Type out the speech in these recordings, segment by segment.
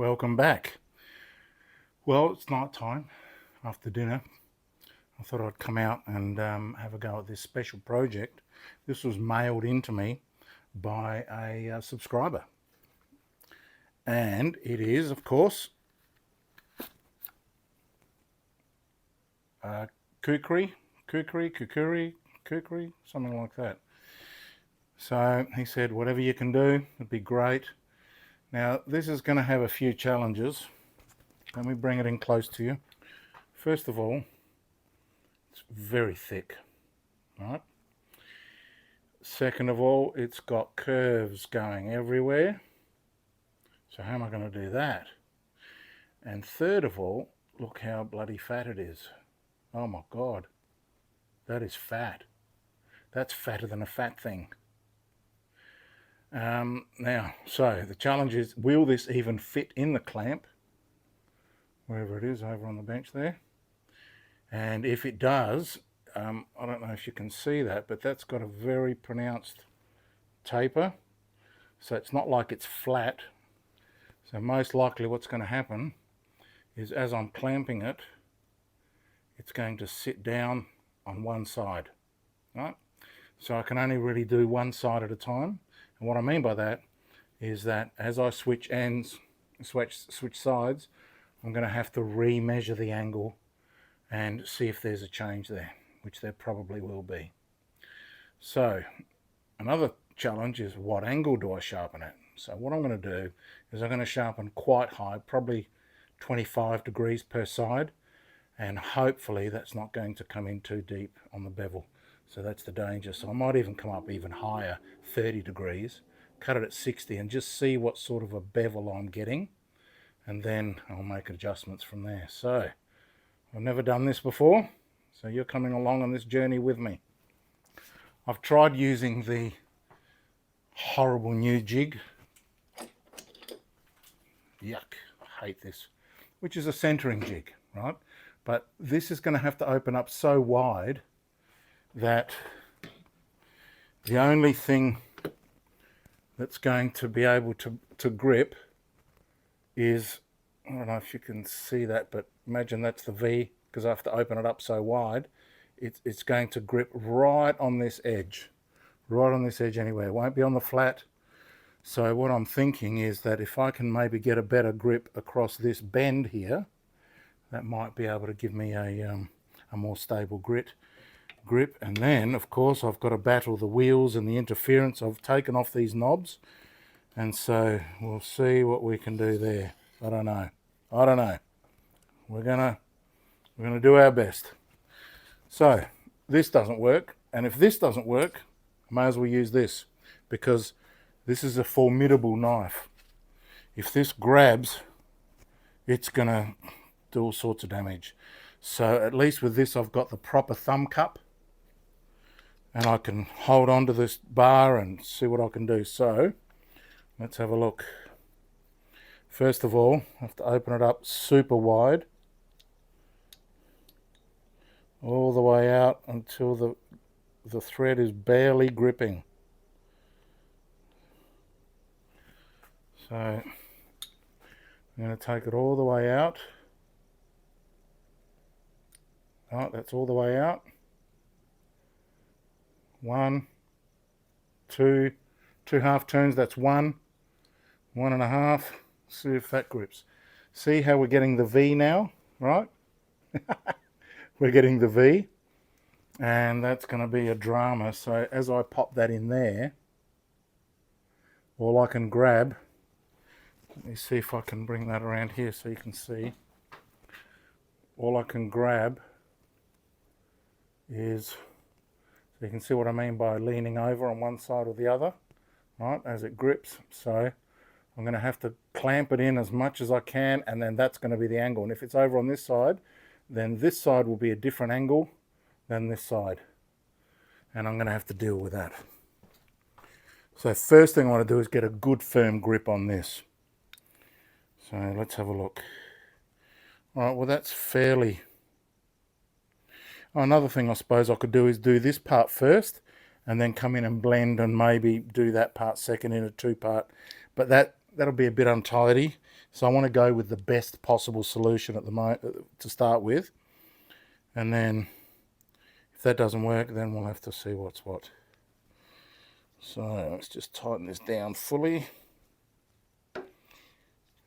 Welcome back. Well, it's night time after dinner. I thought I'd come out and have a go at this special project. This was mailed into me by a subscriber, and it is, of course, kukri, something like that. So he said, whatever you can do, it'd be great. Now, this is going to have a few challenges. Let me bring it in close to you. First of all, it's very thick, right? Second of all, it's got curves going everywhere. So how am I going to do that? And third of all, look how bloody fat it is. Oh my God, that is fat. That's fatter than a fat thing. Now, so the challenge is, will this even fit in the clamp? Wherever it is, over on the bench there. And if it does, I don't know if you can see that, but that's got a very pronounced taper. So it's not like it's flat. So most likely what's going to happen is, as I'm clamping it, it's going to sit down on one side, right? So I can only really do one side at a time. And what I mean by that is that as I switch sides, I'm going to have to re-measure the angle and see if there's a change there, which there probably will be. So another challenge is, what angle do I sharpen at? So what I'm going to do is I'm going to sharpen quite high, probably 25 degrees per side, and hopefully that's not going to come in too deep on the bevel. So that's the danger. So I might even come up even higher, 30 degrees, cut it at 60 and just see what sort of a bevel I'm getting, and then I'll make adjustments from there. So I've never done this before, so you're coming along on this journey with me. I've tried using the horrible new jig. Yuck, I hate this. Which is a centering jig, right? But this is going to have to open up so wide that the only thing that's going to be able to grip is, I don't know if you can see that, but imagine that's the V, because I have to open it up so wide. It's going to grip right on this edge, anyway. It won't be on the flat. So what I'm thinking is that if I can maybe get a better grip across this bend here, that might be able to give me a more stable grip. And then, of course, I've got to battle the wheels and the interference. I've taken off these knobs, and so we'll see what we can do there. I don't know. We're gonna do our best. So this doesn't work, and if this doesn't work, I may as well use this, because this is a formidable knife. If this grabs, it's gonna do all sorts of damage. So at least with this, I've got the proper thumb cup, and I can hold on to this bar and see what I can do. So let's have a look. First of all, I have to open it up super wide, all the way out until the thread is barely gripping. So I'm going to take it all the way out. Right, that's all the way out. 1, 2 half turns. That's 1, 1.5. See if that grips. See how we're getting the V now, right? We're getting the V, and that's going to be a drama. So as I pop that in there, all I can grab, let me see if I can bring that around here so you can see. All I can grab is, so you can see what I mean by leaning over on one side or the other, right, as it grips. So I'm going to have to clamp it in as much as I can, and then that's going to be the angle. And if it's over on this side, then this side will be a different angle than this side. And I'm going to have to deal with that. So first thing I want to do is get a good firm grip on this. So let's have a look. All right, well that's fairly... Another thing I suppose I could do is do this part first, and then come in and blend and maybe do that part second in a two-part. But that'll be a bit untidy. So I want to go with the best possible solution at the moment to start with, and then if that doesn't work, then we'll have to see what's what. So let's just tighten this down fully,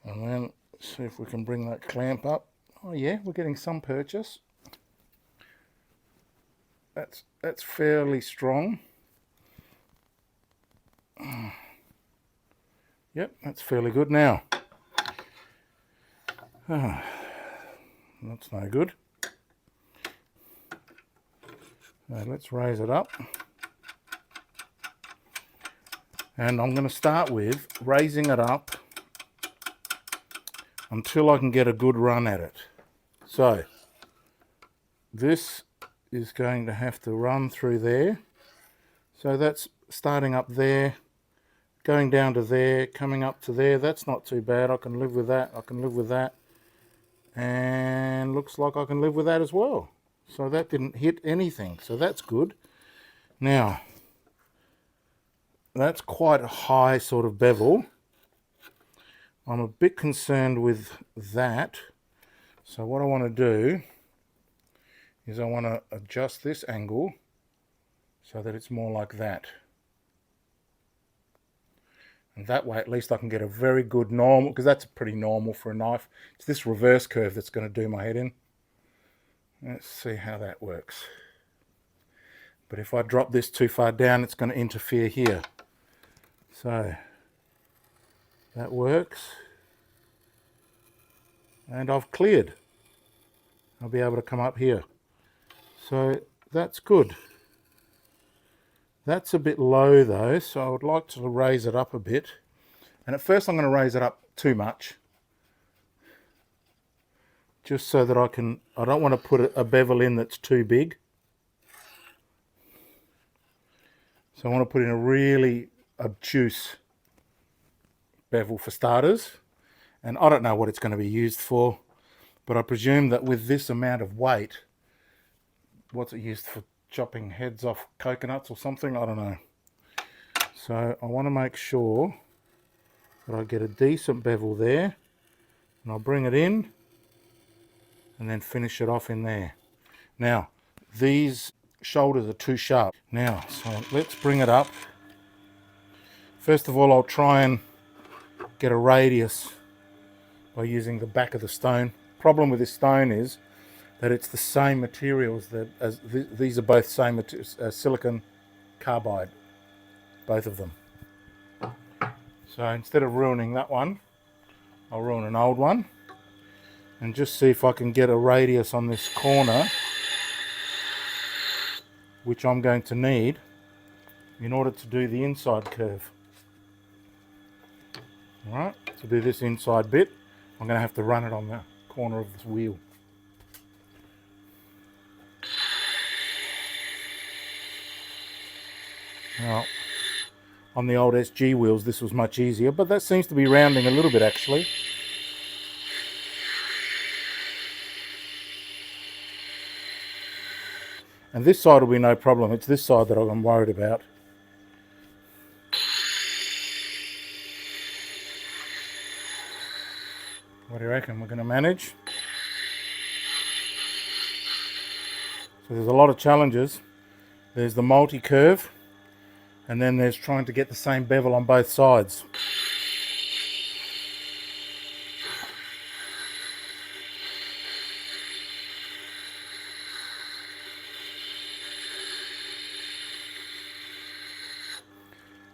and then see if we can bring that clamp up. Oh yeah, we're getting some purchase. That's fairly strong. Yep, that's fairly good now. That's no good. So let's raise it up. And I'm going to start with raising it up until I can get a good run at it. So this is going to have to run through there. So that's starting up there, going down to there, coming up to there. That's not too bad. I can live with that. I can live with that. And looks like I can live with that as well. So that didn't hit anything. So that's good. Now, that's quite a high sort of bevel. I'm a bit concerned with that. So what I want to do is I want to adjust this angle so that it's more like that. And that way at least I can get a very good normal, because that's pretty normal for a knife. It's this reverse curve that's going to do my head in. Let's see how that works. But if I drop this too far down, it's going to interfere here. So that works. And I've cleared. I'll be able to come up here. So that's good. That's a bit low though, so I would like to raise it up a bit. And at first I'm going to raise it up too much, just so that I don't want to put a bevel in that's too big. So I want to put in a really obtuse bevel for starters. And I don't know what it's going to be used for, but I presume that with this amount of weight, what's it used for? Chopping heads off coconuts or something? I don't know. So I want to make sure that I get a decent bevel there, and I'll bring it in and then finish it off in there. Now these shoulders are too sharp. Now, so let's bring it up. First of all, I'll try and get a radius by using the back of the stone. Problem with this stone is that it's the same materials as these are both same silicon carbide, both of them. So instead of ruining that one, I'll ruin an old one and just see if I can get a radius on this corner, which I'm going to need in order to do the inside curve. All right, to do this inside bit, I'm going to have to run it on the corner of this wheel. Now, on the old SG wheels this was much easier, but that seems to be rounding a little bit actually. And this side will be no problem, it's this side that I'm worried about. What do you reckon, we're going to manage? So there's a lot of challenges. There's the multi-curve, and then there's trying to get the same bevel on both sides.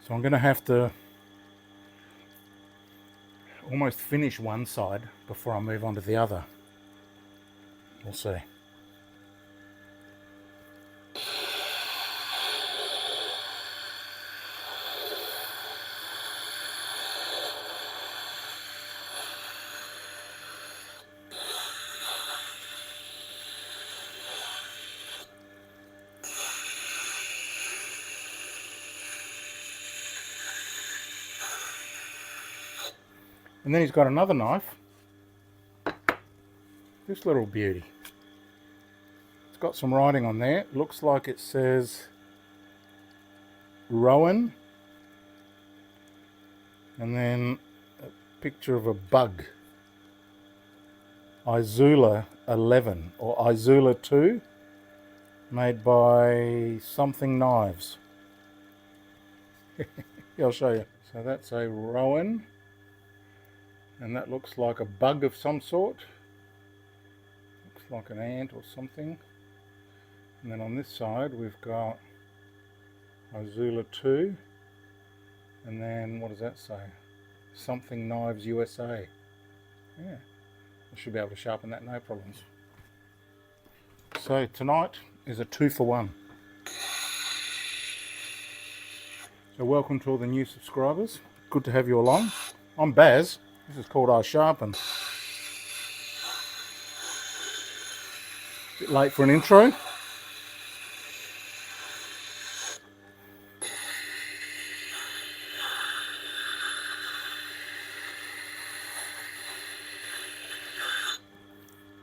So I'm going to have to almost finish one side before I move on to the other. We'll see. And then he's got another knife, this little beauty. It's got some writing on there. It looks like it says Rowan, and then a picture of a bug. Izula 11 or Izula 2, made by Something Knives. Yeah, I'll show you. So that's a rowan, and that looks like a bug of some sort. Looks like an ant or something. And then on this side we've got Izula 2, and then what does that say? Something Knives USA. Yeah, I should be able to sharpen that no problems. So tonight is a 2 for 1. So welcome to all the new subscribers. Good to have you along. I'm Baz. This is called I Sharpen. Bit late for an intro.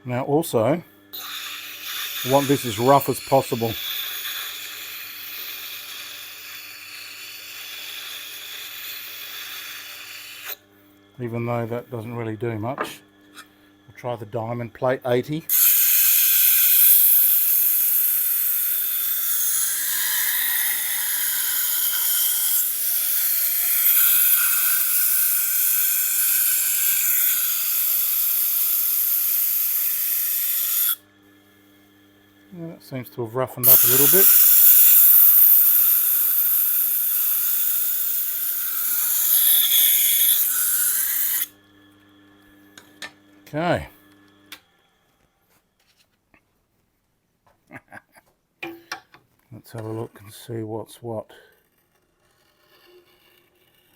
Now also, I want this as rough as possible. Even though that doesn't really do much. We'll try the diamond plate 80. Yeah, that seems to have roughened up a little bit. Okay. Let's have a look and see what's what.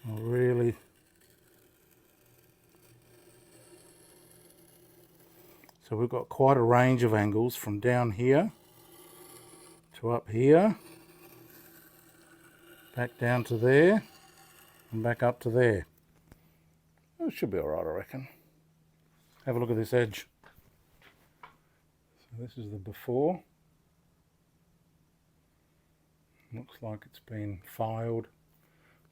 Really. So we've got quite a range of angles from down here to up here, back down to there, and back up to there. It should be alright, I reckon. Have a look at this edge. So this is the before. Looks like it's been filed,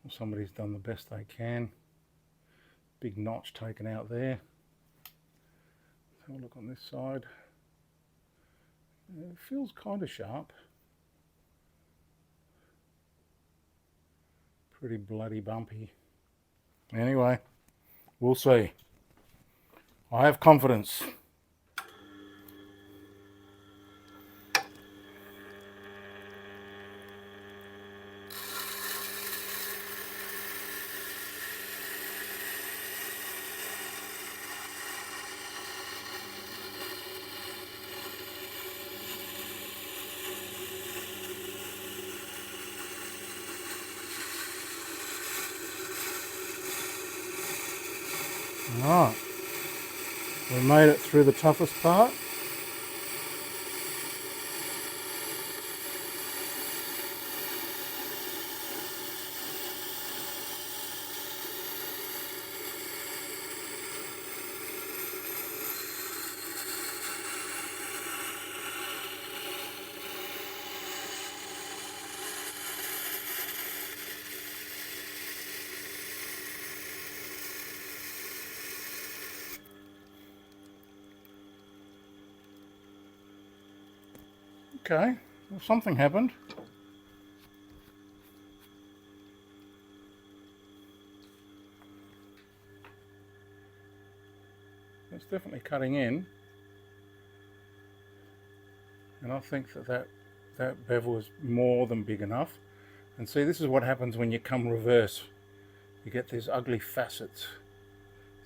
or somebody's done the best they can. Big notch taken out there. Let's have a look on this side. It feels kind of sharp. Pretty bloody bumpy. Anyway, we'll see. I have confidence. Alright, we made it through the toughest part. Okay, well, something happened. It's definitely cutting in, and I think that bevel is more than big enough. And see, this is what happens when you come reverse. You get these ugly facets.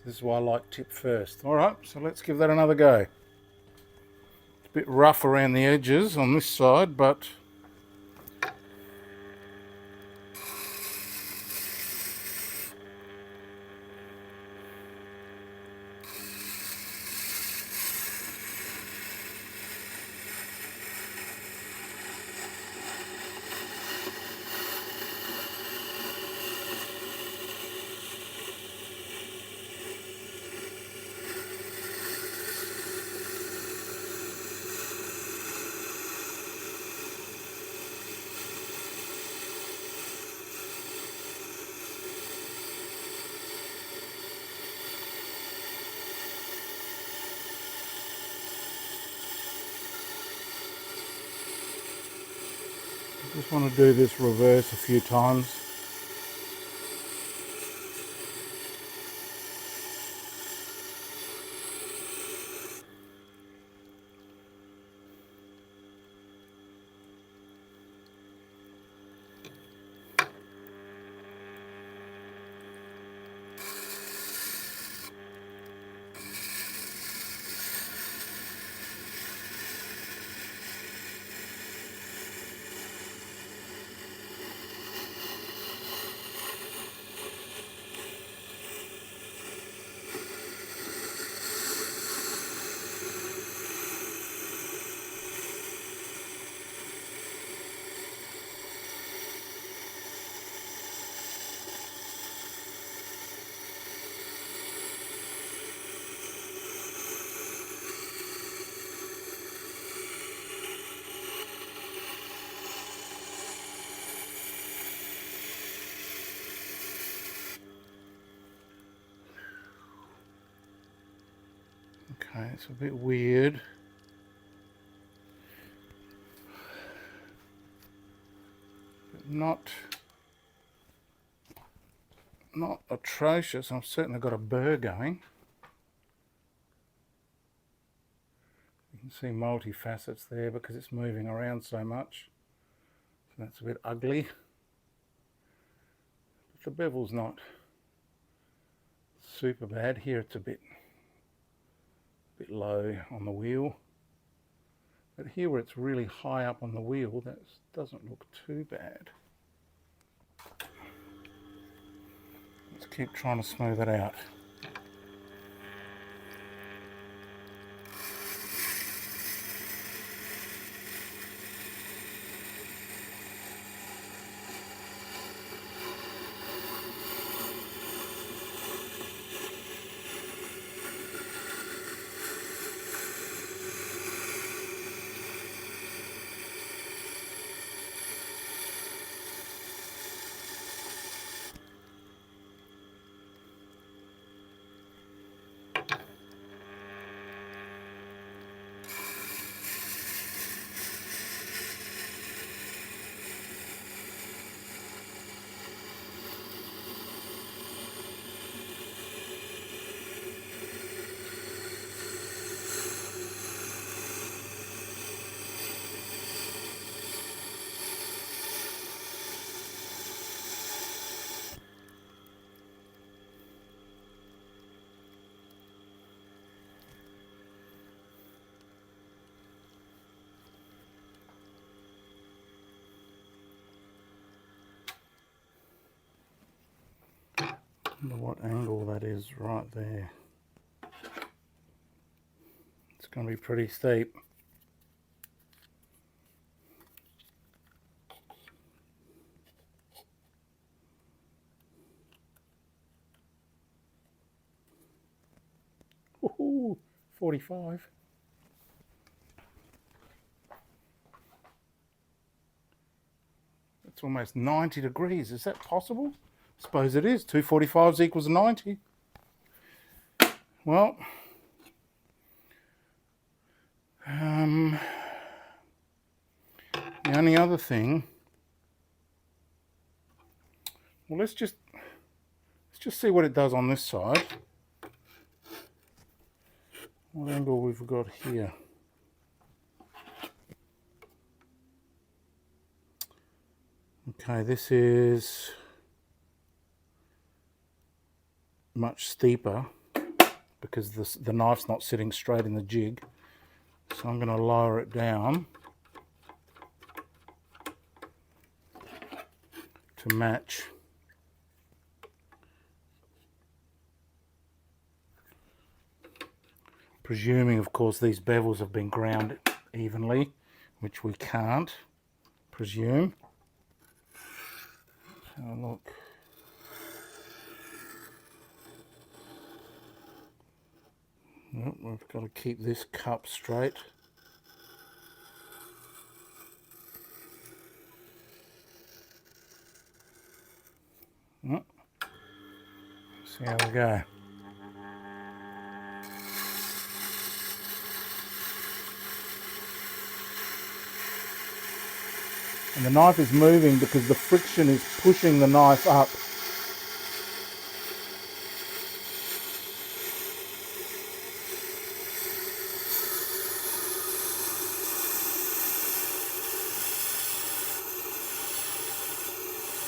This is why I like tip first. Alright, so let's give that another go. It's a bit rough around the edges on this side, but Just want to do this reverse a few times. Okay, it's a bit weird. But not atrocious. I've certainly got a burr going. You can see multi-facets there because it's moving around so much. So that's a bit ugly. But the bevel's not super bad. Here it's a bit low on the wheel. But here where it's really high up on the wheel, that doesn't look too bad. Let's keep trying to smooth it out. I wonder what angle that is right there. It's going to be pretty steep. Woohoo! 45. That's almost 90 degrees. Is that possible? I suppose it is. 245s equals 90. Well, the only other thing, well, let's just see what it does on this side. What angle we've got here? Okay, this is much steeper because the knife's not sitting straight in the jig. So I'm going to lower it down to match. Presuming, of course, these bevels have been ground evenly, which we can't presume. So look. Well, we've got to keep this cup straight. Well, see how we go. And the knife is moving because the friction is pushing the knife up.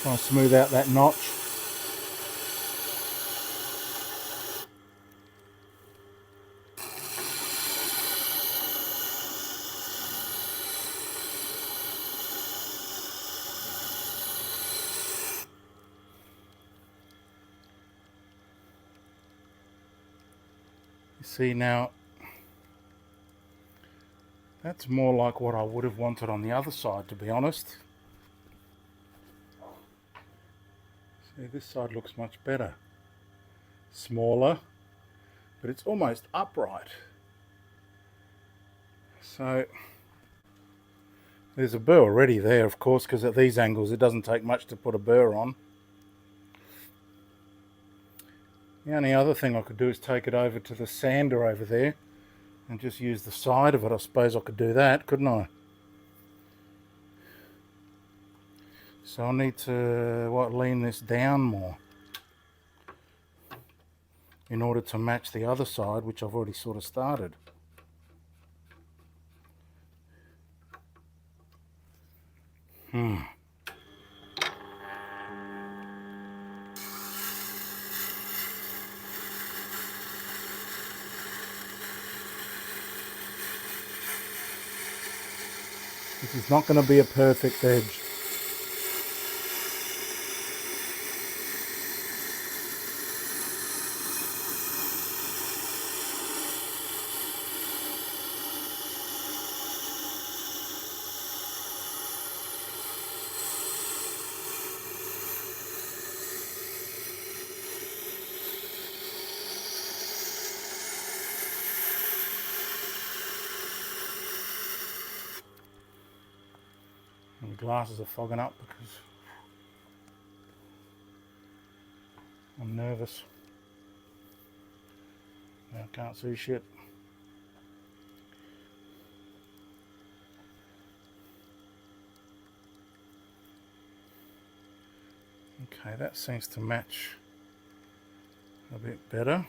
Trying to smooth out that notch. You see now, that's more like what I would have wanted on the other side, to be honest. See, this side looks much better. Smaller, but it's almost upright. So there's a burr already there, of course, because at these angles it doesn't take much to put a burr on. The only other thing I could do is take it over to the sander over there and just use the side of it. I suppose I could do that, couldn't I? So I need to lean this down more in order to match the other side, which I've already sort of started. This is not going to be a perfect edge. And the glasses are fogging up because I'm nervous. Now I can't see shit. Okay, that seems to match a bit better.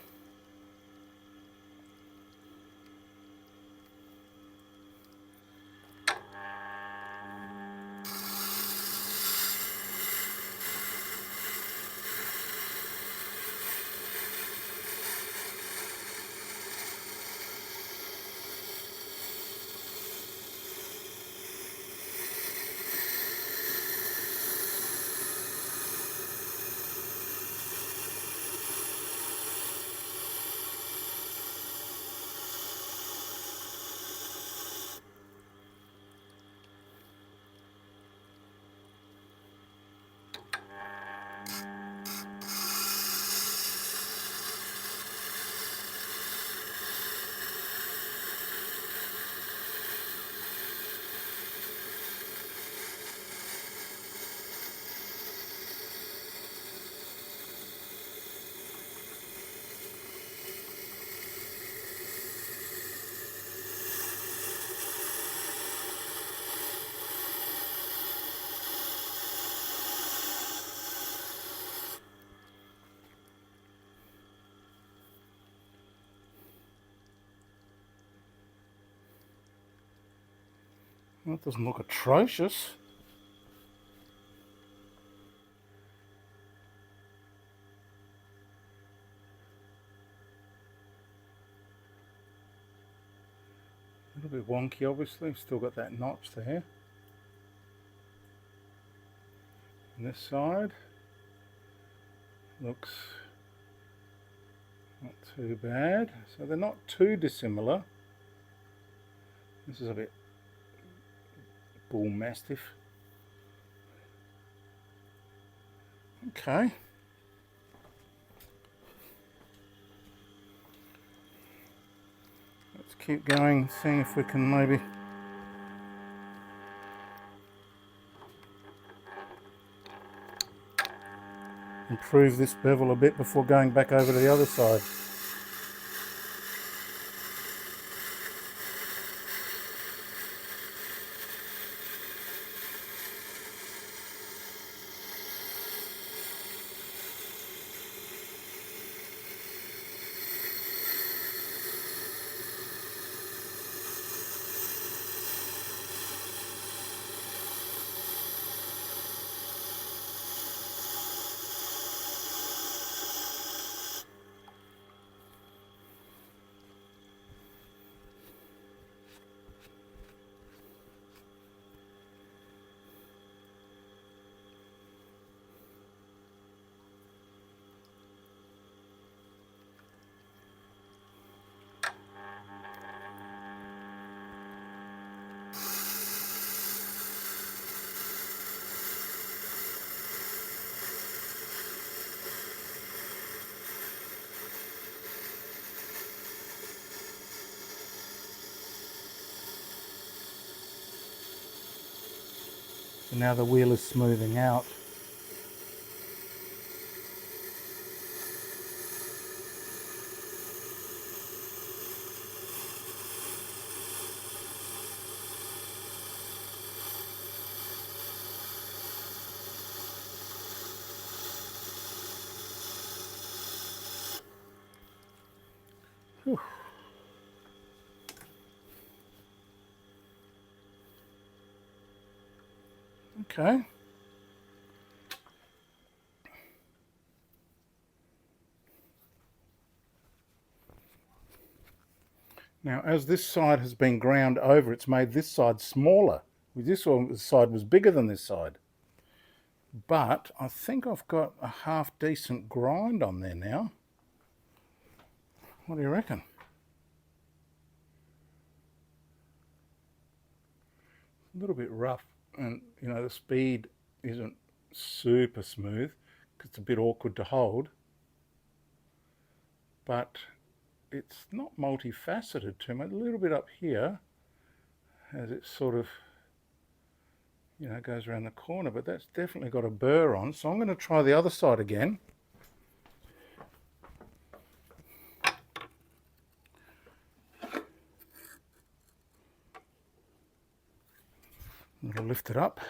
That doesn't look atrocious. A little bit wonky, obviously. Still got that notch there. And this side looks not too bad. So they're not too dissimilar. This is a bit bull mastiff. Okay. Let's keep going, seeing if we can maybe improve this bevel a bit before going back over to the other side. So now the wheel is smoothing out. Whew. Okay. Now, as this side has been ground over, it's made this side smaller. This side was bigger than this side. But I think I've got a half decent grind on there now. What do you reckon? A little bit rough, and you know, the speed isn't super smooth because it's a bit awkward to hold. But it's not multifaceted too much. A little bit up here as it sort of, you know, goes around the corner, but that's definitely got a burr on. So I'm going to try the other side again. I'll lift it up.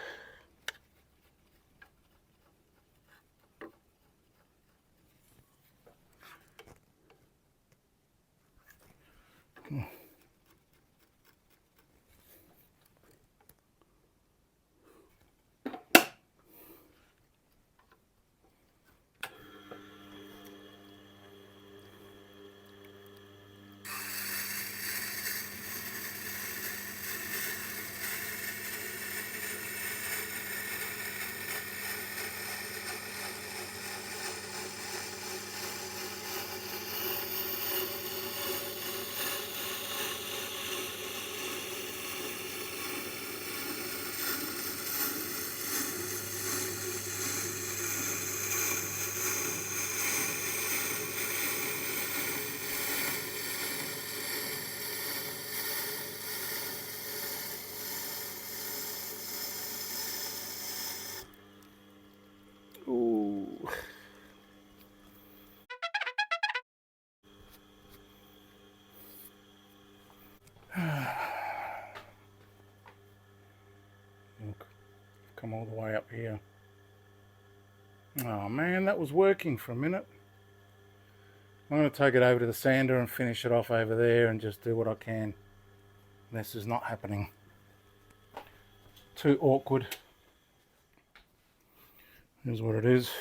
Ooh. Look, come all the way up here. Oh man, that was working for a minute. I'm going to take it over to the sander and finish it off over there and just do what I can. This is not happening. Too awkward. Here's what it is.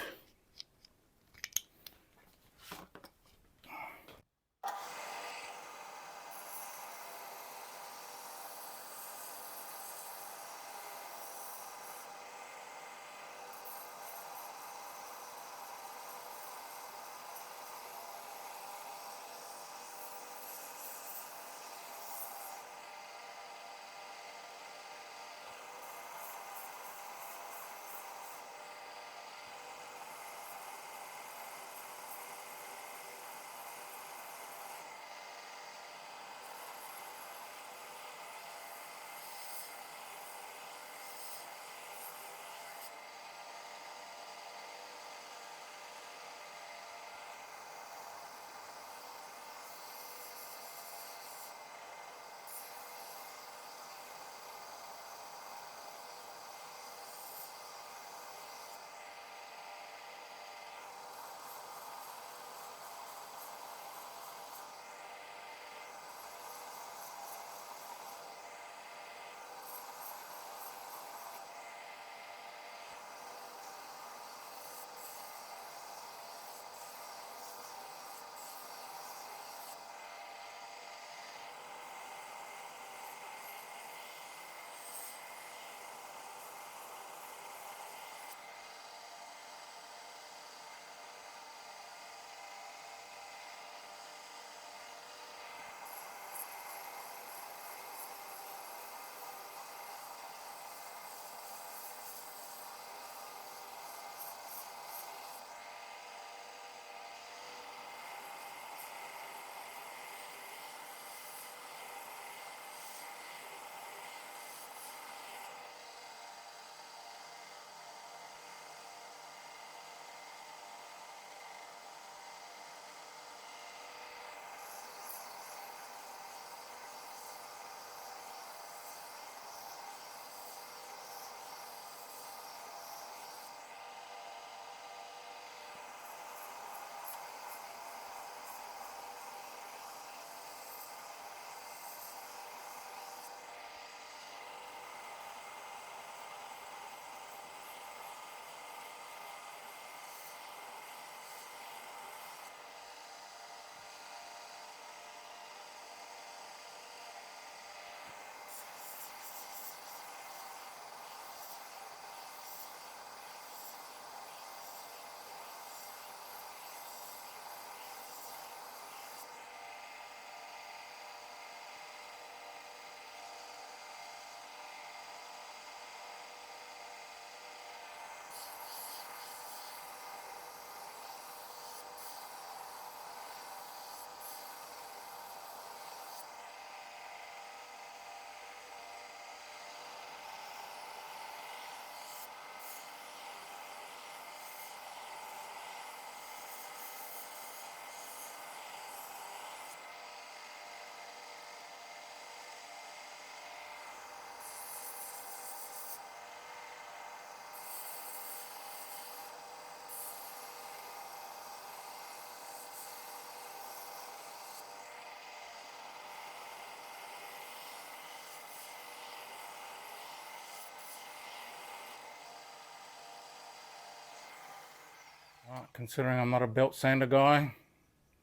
Considering I'm not a belt sander guy,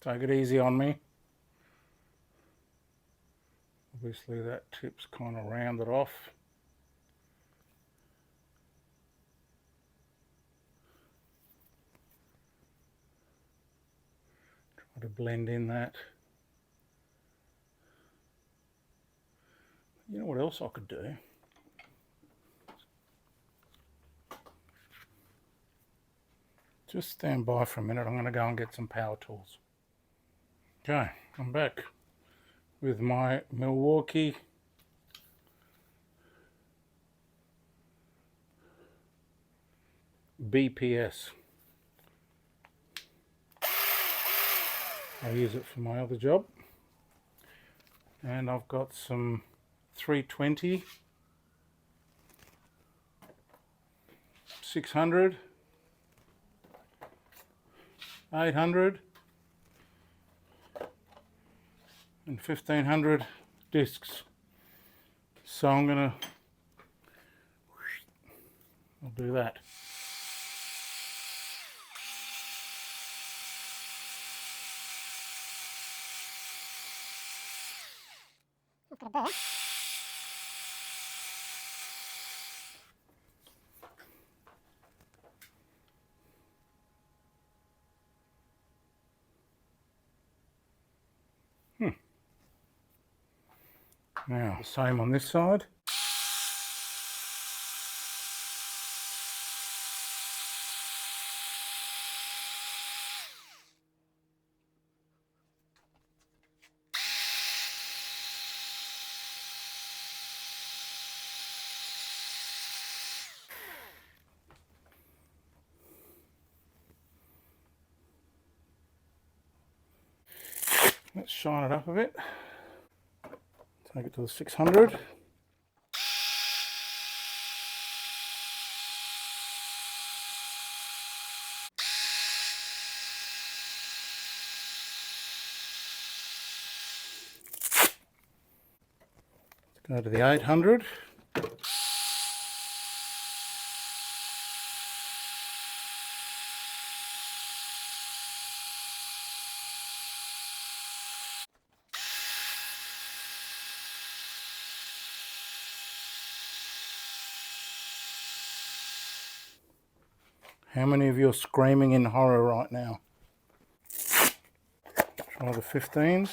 take it easy on me. Obviously that tip's kind of rounded off. Try to blend in that. You know what else I could do? Just stand by for a minute. I'm going to go and get some power tools. Okay, I'm back with my Milwaukee BPS. I use it for my other job. And I've got some 320, 600, 800 and 1500 discs. So I'll do that. Now, same on this side. Let's shine it up a bit. Take it to the 600. Let's go to the 800. How many of you are screaming in horror right now? Try the 15s.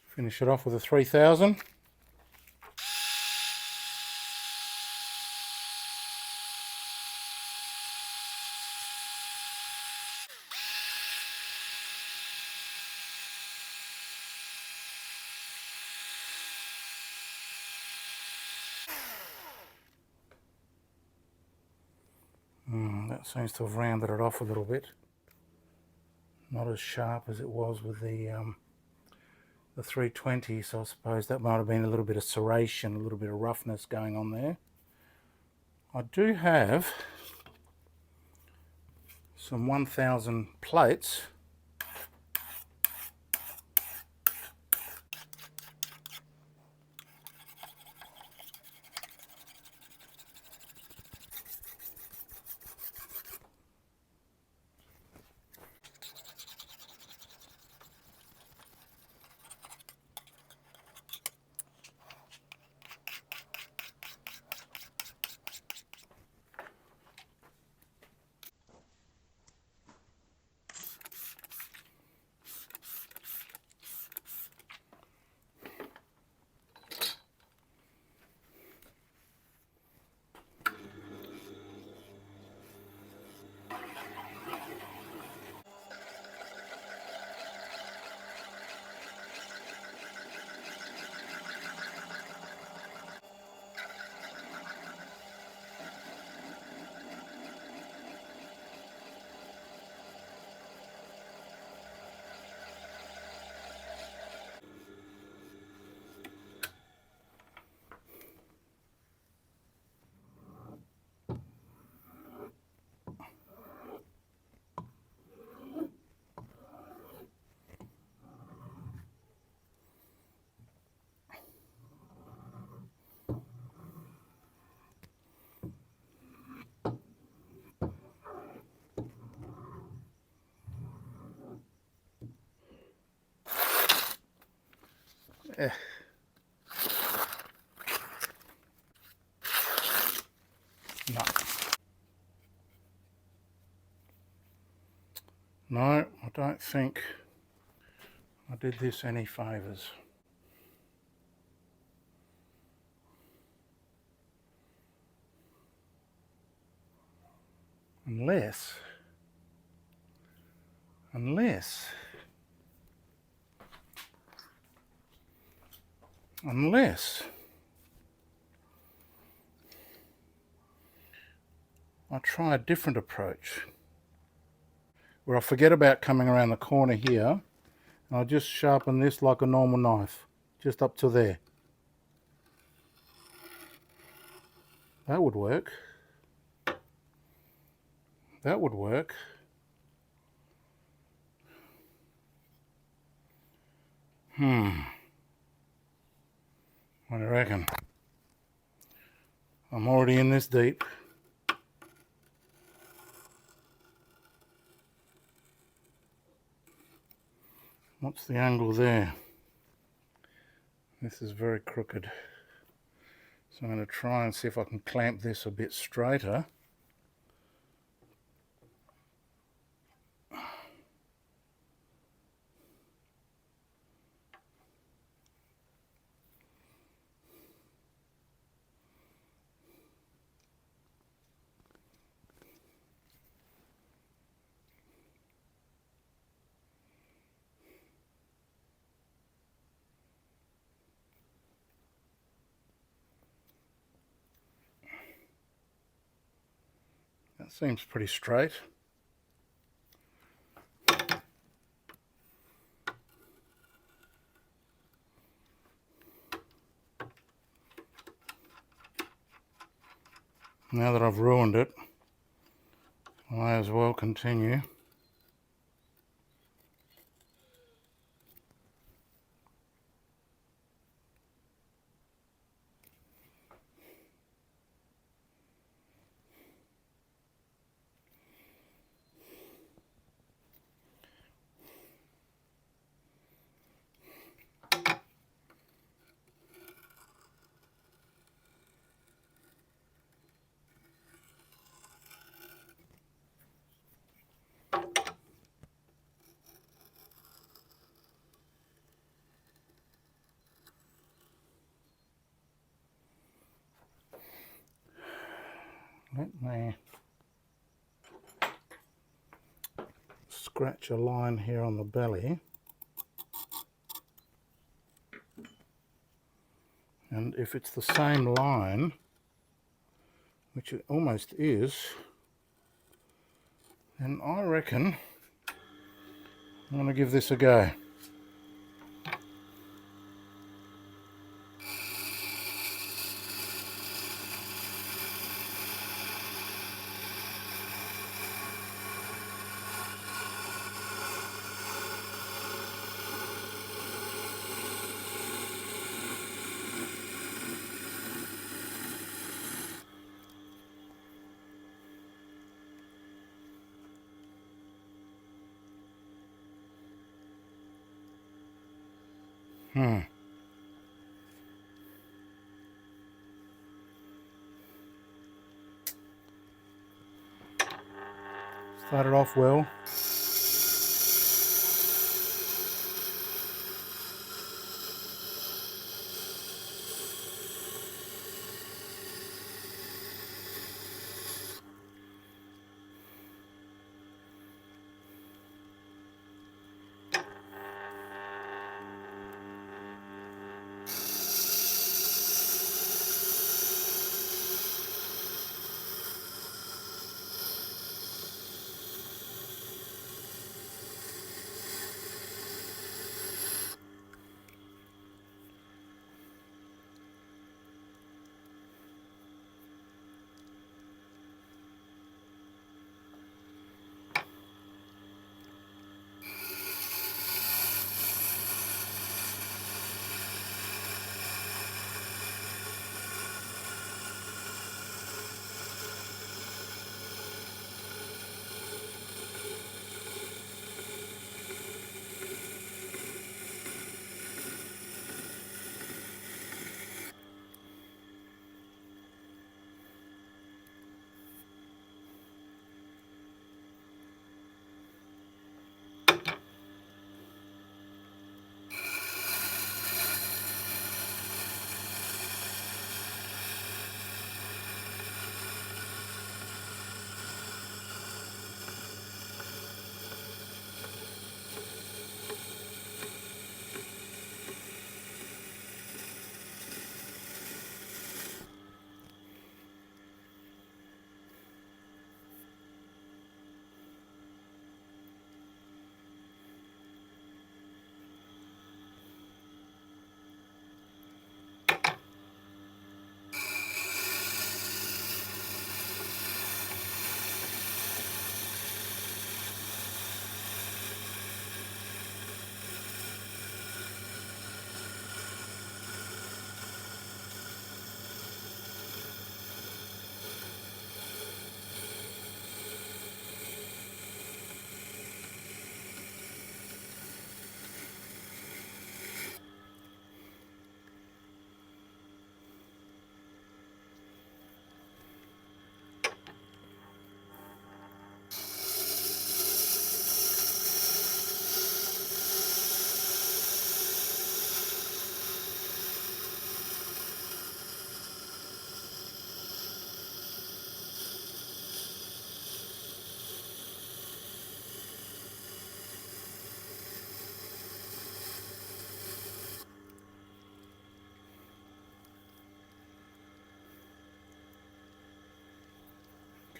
Finish it off with a 3000. That seems to have rounded it off a little bit. Not as sharp as it was with the 320, so I suppose that might have been a little bit of serration, a little bit of roughness going on there. I do have some 1000 plates. Eh. No. No, I don't think I did this any favours. Unless I try a different approach, where I forget about coming around the corner here, and I just sharpen this like a normal knife, just up to there. That would work. That would work. What do you reckon? I'm already in this deep. What's the angle there? This is very crooked. So I'm going to try and see if I can clamp this a bit straighter. That seems pretty straight. Now that I've ruined it, I may as well continue. Let me scratch a line here on the belly, and if it's the same line, which it almost is, then I reckon I'm going to give this a go. Started off well.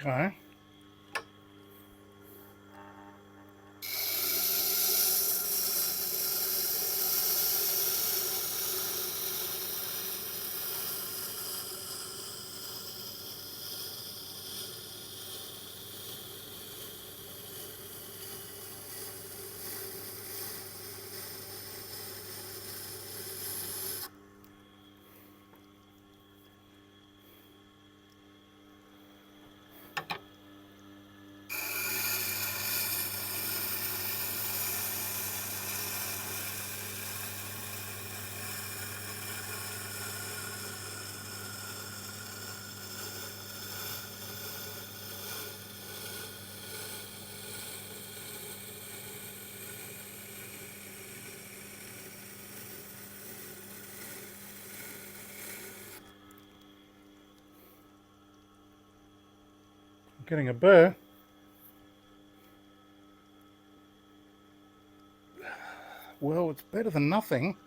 Okay. I'm getting a burr. Well, it's better than nothing.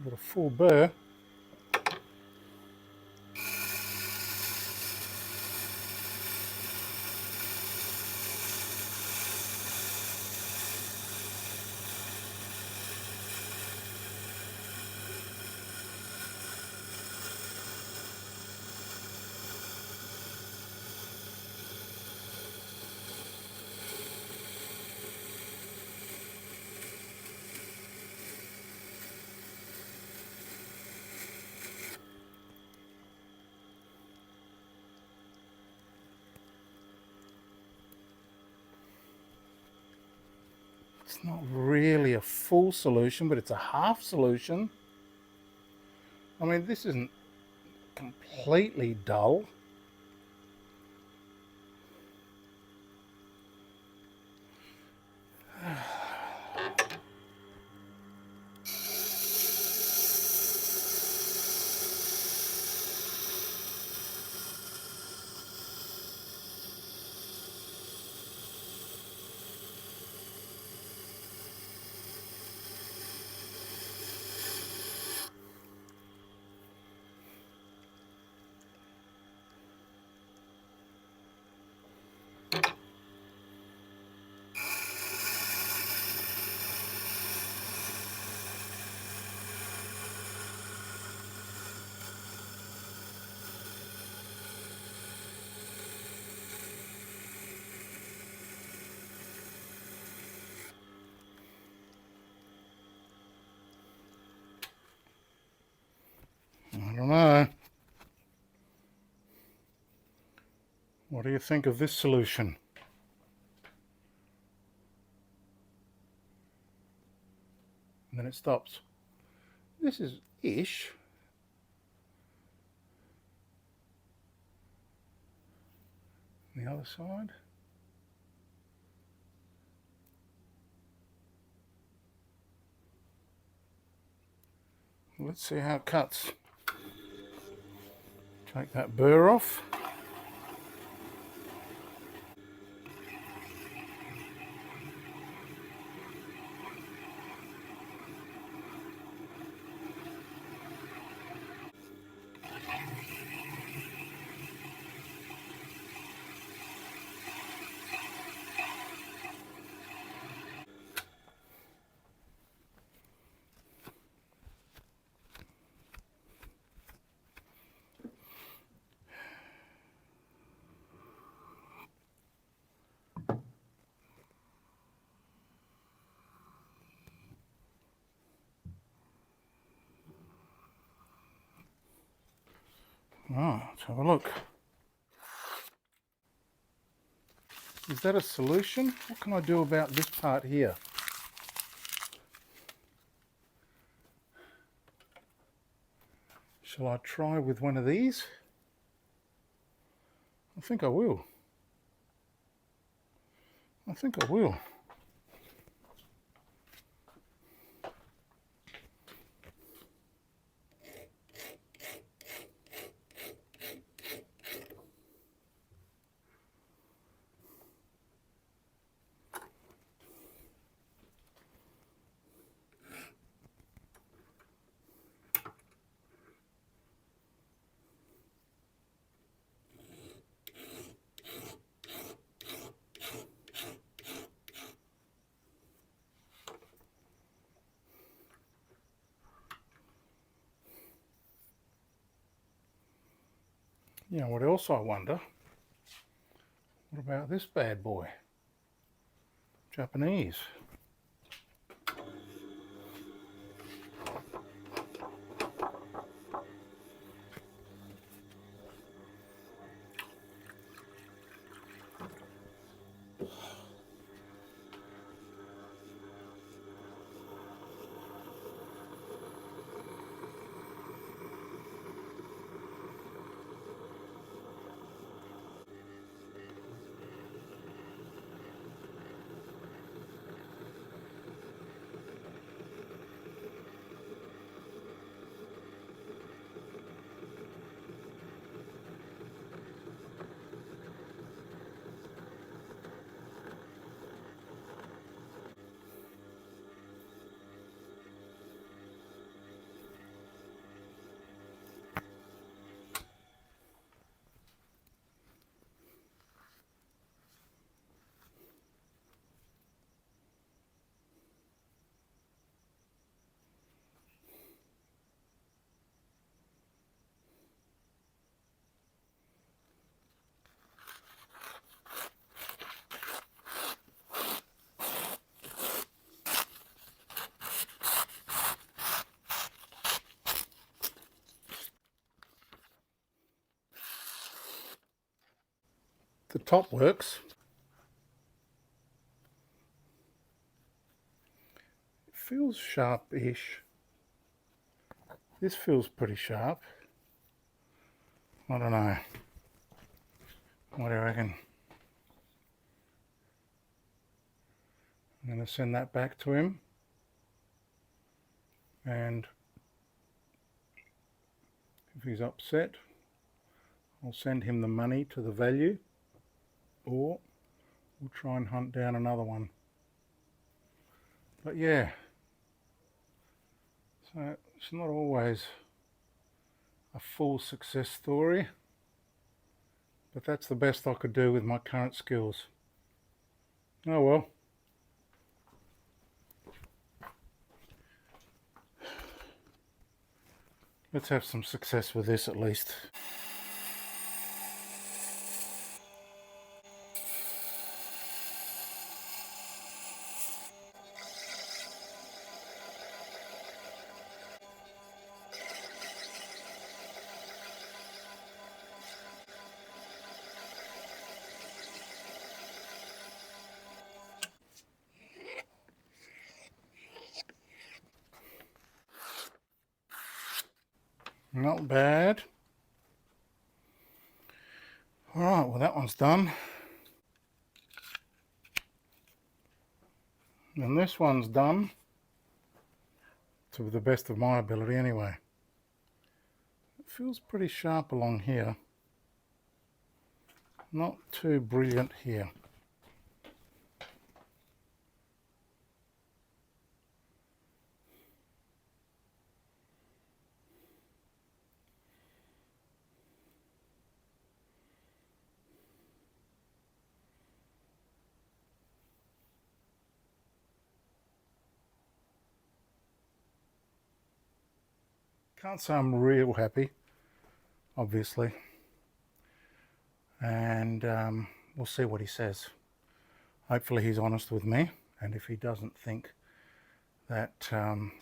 Got a full burr. It's not really a full solution, but it's a half solution. I mean, this isn't completely dull. I don't know. What do you think of this solution? And then it stops. This is ish. The other side. Let's see how it cuts. Take that burr off. Right, let's have a look. Is that a solution? What can I do about this part here? Shall I try with one of these? I think I will. I think I will. Yeah, what else I wonder? What about this bad boy? Japanese. The top works. It feels sharp-ish. This feels pretty sharp. I don't know. What do you reckon? I'm going to send that back to him. And if he's upset, I'll send him the money to the value, or we'll try and hunt down another one. But yeah, so it's not always a full success story, but that's the best I could do with my current skills. Oh well. Let's have some success with this at least. Not bad. Alright, well that one's done. And this one's done, to the best of my ability anyway. It feels pretty sharp along here. Not too brilliant here. Can't say I'm real happy, obviously, and we'll see what he says. Hopefully he's honest with me, and if he doesn't think that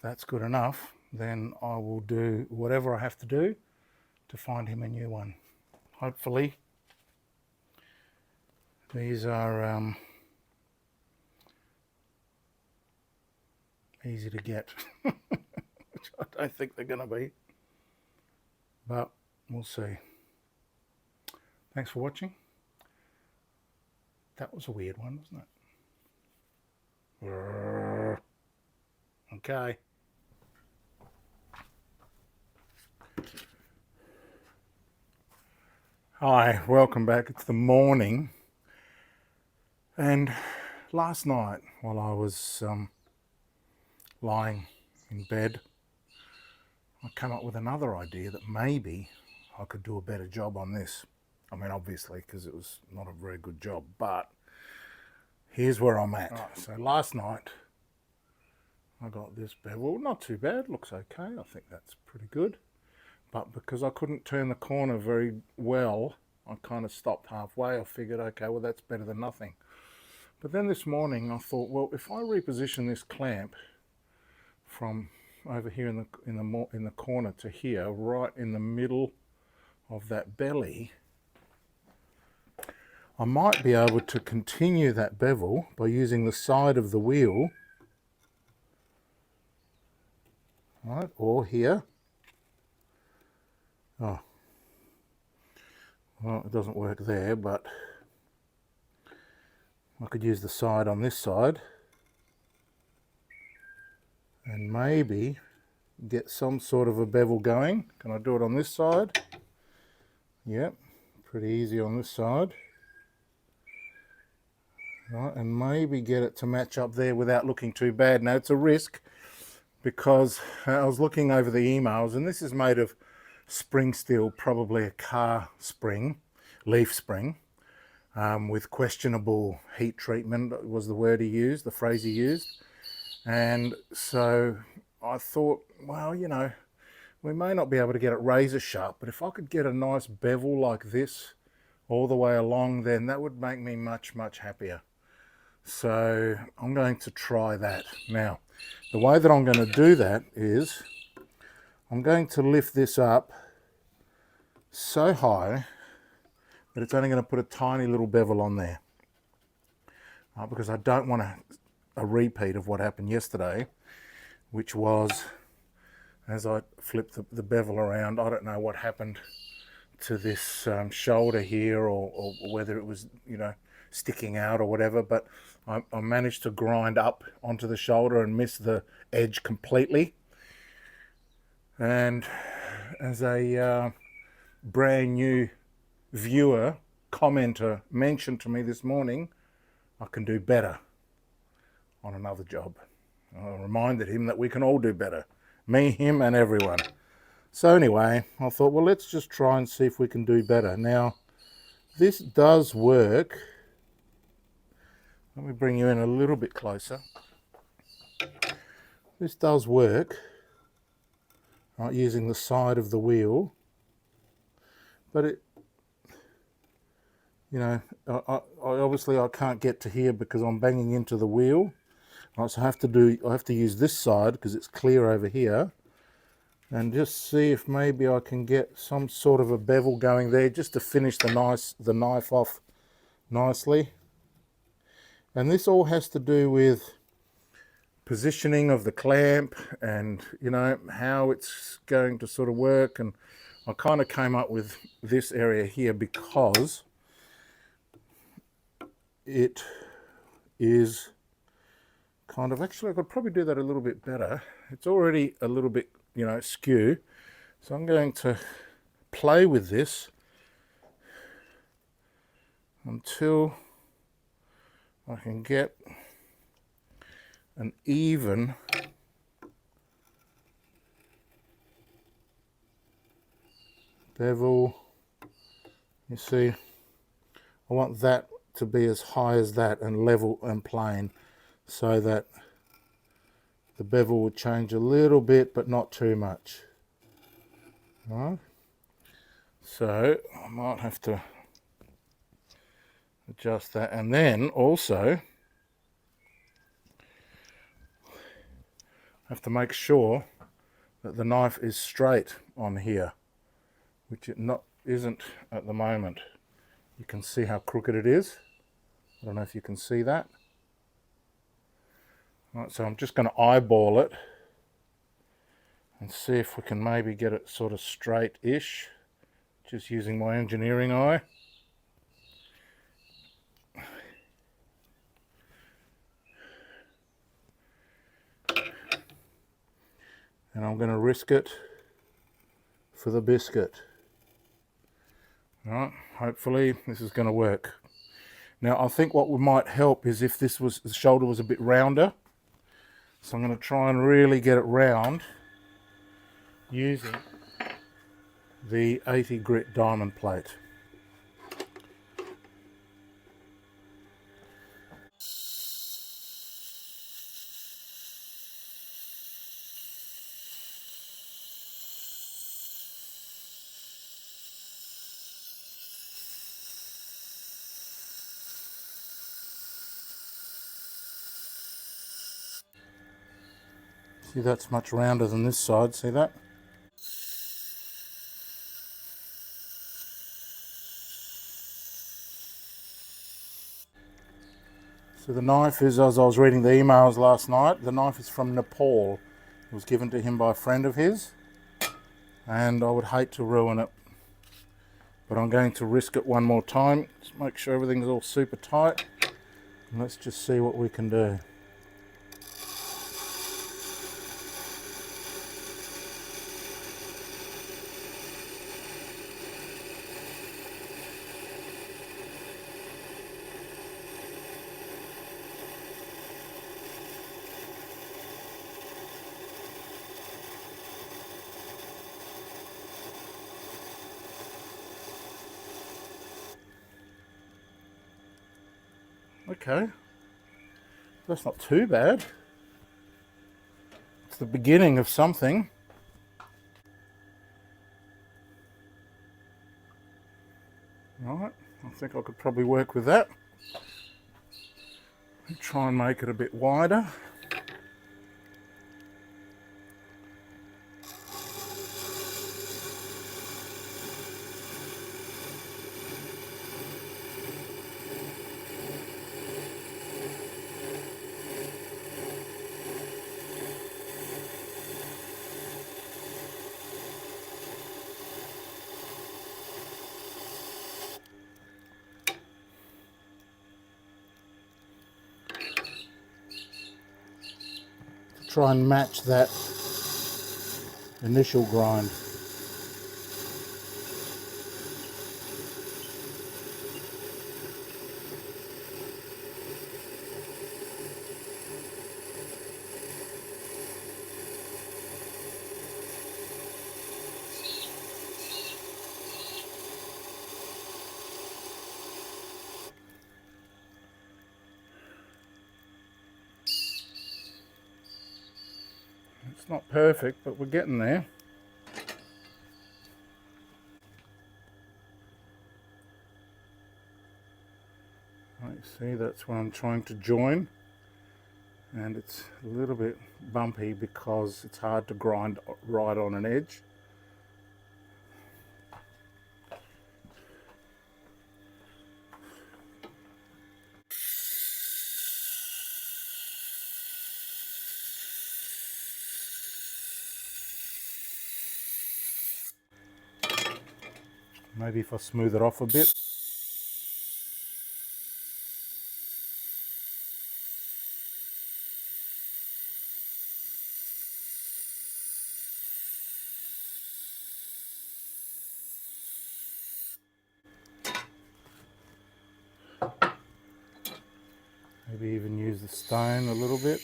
that's good enough, then I will do whatever I have to do to find him a new one. Hopefully these are easy to get. Which I don't think they're going to be, but we'll see. Thanks for watching. That was a weird one, wasn't it? Okay. Hi, welcome back. It's the morning, and last night while I was lying in bed, I came up with another idea that maybe I could do a better job on this. I mean, obviously, because it was not a very good job, but here's where I'm at. Right. So last night, I got this bevel. Not too bad, looks okay. I think that's pretty good. But because I couldn't turn the corner very well, I kind of stopped halfway. I figured, okay, well, that's better than nothing. But then this morning, I thought, well, if I reposition this clamp from over here in the corner to here, right in the middle of that belly, I might be able to continue that bevel by using the side of the wheel, right, or here. Oh, well, it doesn't work there, but I could use the side on this side and maybe get some sort of a bevel going. Can I do it on this side? Yep, pretty easy on this side. Right, and maybe get it to match up there without looking too bad. Now, it's a risk because I was looking over the emails, and this is made of spring steel, probably a car spring, leaf spring, with questionable heat treatment was the word he used, the phrase he used. And so I thought, well, you know, we may not be able to get it razor sharp, but if I could get a nice bevel like this all the way along, then that would make me much, much happier. So I'm going to try that. Now, the way that I'm going to do that is I'm going to lift this up so high that it's only going to put a tiny little bevel on there, because I don't want a repeat of what happened yesterday, which was, as I flipped the bevel around, I don't know what happened to this shoulder here, or whether it was, you know, sticking out or whatever, but I managed to grind up onto the shoulder and miss the edge completely. And as a brand new viewer, commenter mentioned to me this morning, I can do better on another job. I reminded him that we can all do better. Me, him, and everyone. So anyway, I thought, well, let's just try and see if we can do better. Now, this does work. Let me bring you in a little bit closer. This does work, right, using the side of the wheel. But it, you know, I obviously I can't get to here because I'm banging into the wheel. Right, so I have to use this side because it's clear over here, and just see if maybe I can get some sort of a bevel going there, just to finish the knife off nicely. And this all has to do with positioning of the clamp and, you know, how it's going to sort of work. And I kind of came up with this area here because it is kind of, actually I could probably do that a little bit better. It's already a little bit, you know, skew. So I'm going to play with this until I can get an even bevel. You see, I want that to be as high as that and level and plane, so that the bevel would change a little bit but not too much. Right. So I might have to adjust that, and then also have to make sure that the knife is straight on here, which it isn't at the moment. You can see how crooked it is. I don't know if you can see that. Right, so I'm just going to eyeball it and see if we can maybe get it sort of straight-ish, just using my engineering eye. And I'm going to risk it for the biscuit. All right, hopefully this is going to work. Now I think what might help is if the shoulder was a bit rounder. So I'm going to try and really get it round using the 80 grit diamond plate. See, that's much rounder than this side, see that? So the knife is, as I was reading the emails last night, the knife is from Nepal. It was given to him by a friend of his, and I would hate to ruin it. But I'm going to risk it one more time, just make sure everything's all super tight, and let's just see what we can do. Okay, that's not too bad. It's the beginning of something. Right, I think I could probably work with that. Try and make it a bit wider. Try and match that initial grind. It's not perfect, but we're getting there. Right, see, that's what I'm trying to join, and it's a little bit bumpy because it's hard to grind right on an edge. Maybe if I smooth it off a bit. Maybe even use the stone a little bit.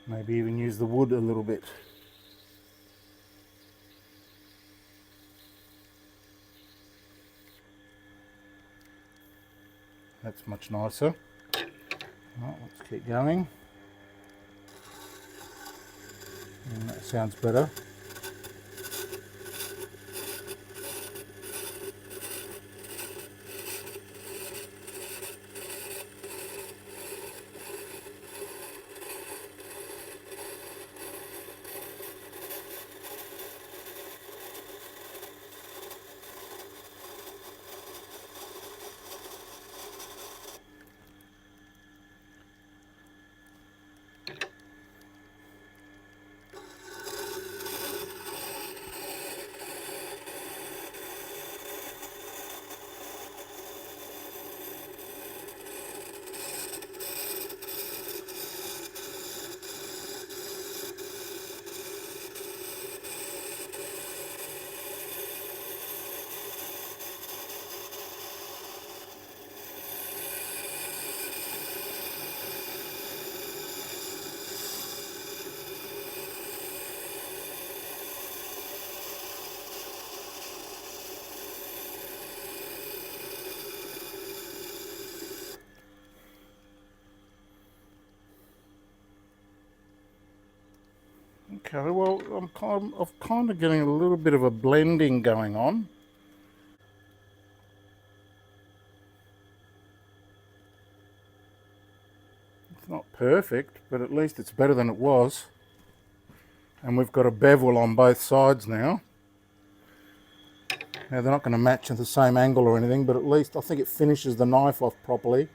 Maybe even use the wood a little bit. That's much nicer. Right, let's keep going. And that sounds better. Okay, well, I'm kind of getting a little bit of a blending going on. It's not perfect, but at least it's better than it was. And we've got a bevel on both sides now. Now they're not going to match at the same angle or anything, but at least I think it finishes the knife off properly.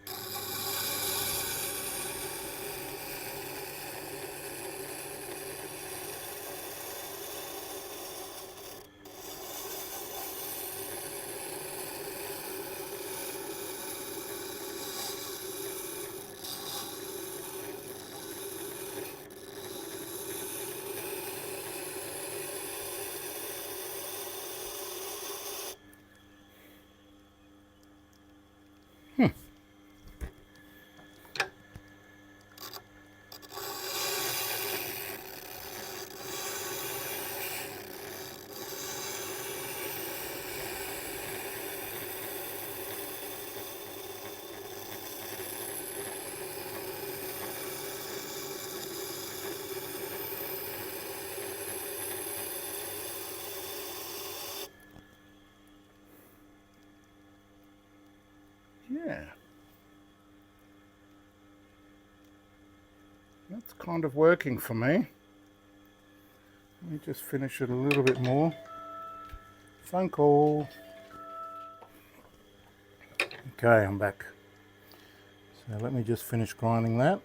Yeah. That's kind of working for me. Let me just finish it a little bit more. Phone call. Okay, I'm back. So let me just finish grinding that.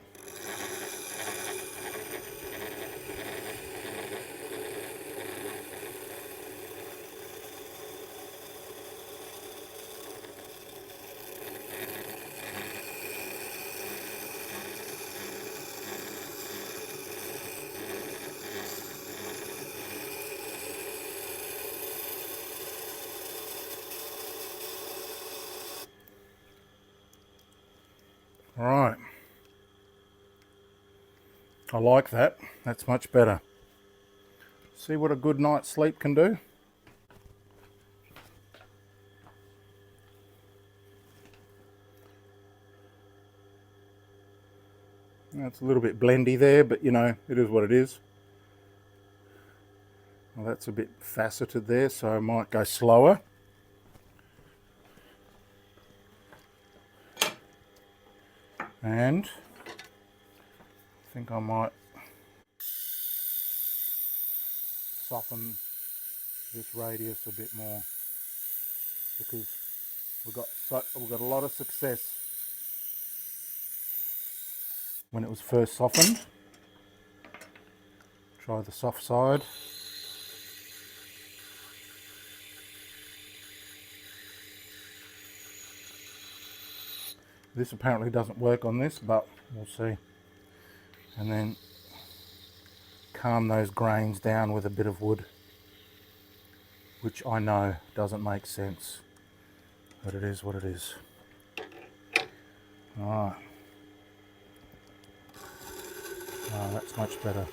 Right. I like that. That's much better. See what a good night's sleep can do? It's a little bit blendy there, but you know, it is what it is. Well, that's a bit faceted there, so I might go slower. And I think I might soften this radius a bit more, because we've got a lot of success when it was first softened. Try the soft side. This apparently doesn't work on this, but we'll see. And then calm those grains down with a bit of wood. which I know doesn't make sense, but it is what it is. Alright. Oh, that's much better.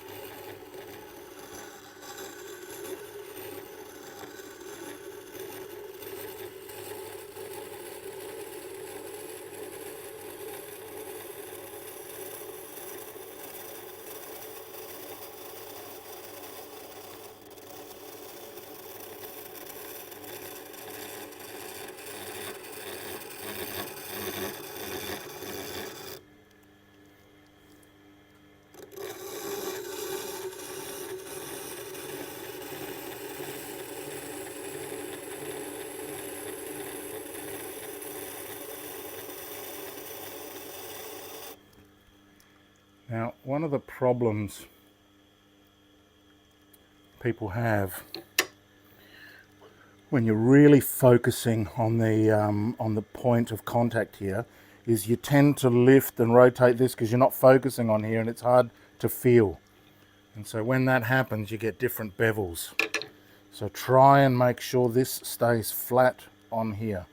Now, one of the problems people have when you're really focusing on the point of contact here is you tend to lift and rotate this because you're not focusing on here, and it's hard to feel. And so when that happens, you get different bevels. So try and make sure this stays flat on here.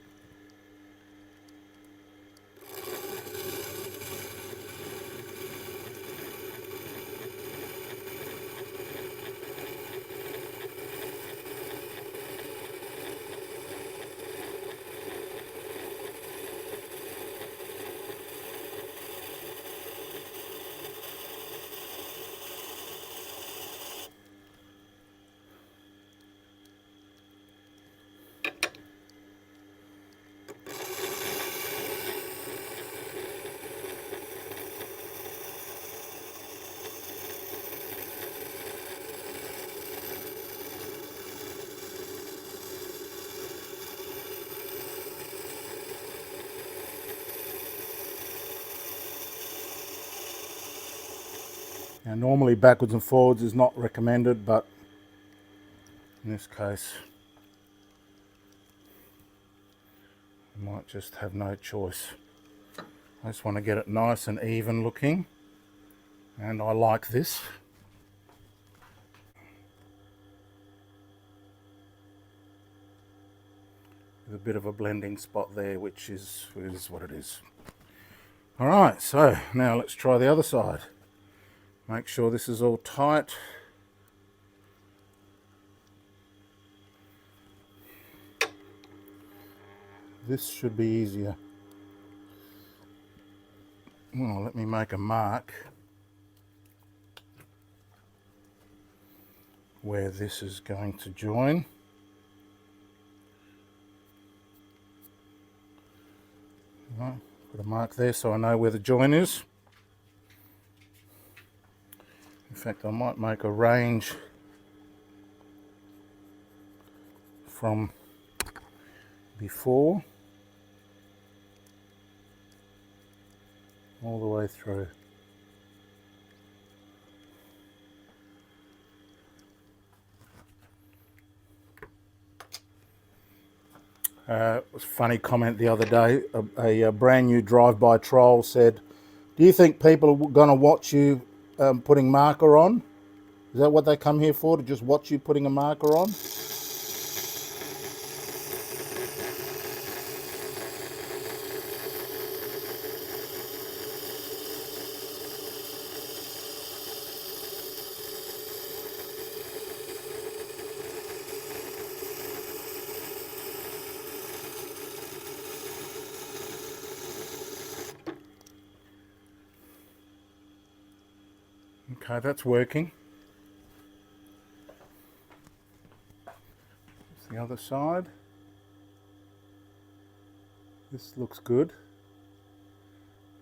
Now, normally backwards and forwards is not recommended, but in this case, I might just have no choice. I just want to get it nice and even looking, and I like this. There's a bit of a blending spot there, which is what it is. All right, so now let's try the other side. Make sure this is all tight. This should be easier. Well, let me make a mark where this is going to join. Right, put a mark there so I know where the join is. In fact, I might make a range from before all the way through. It was a funny comment the other day. A brand new drive-by troll said, "Do you think people are going to watch you putting marker on? Is that what they come here for, to just watch you putting a marker on?" Okay, that's working. The other side. This looks good.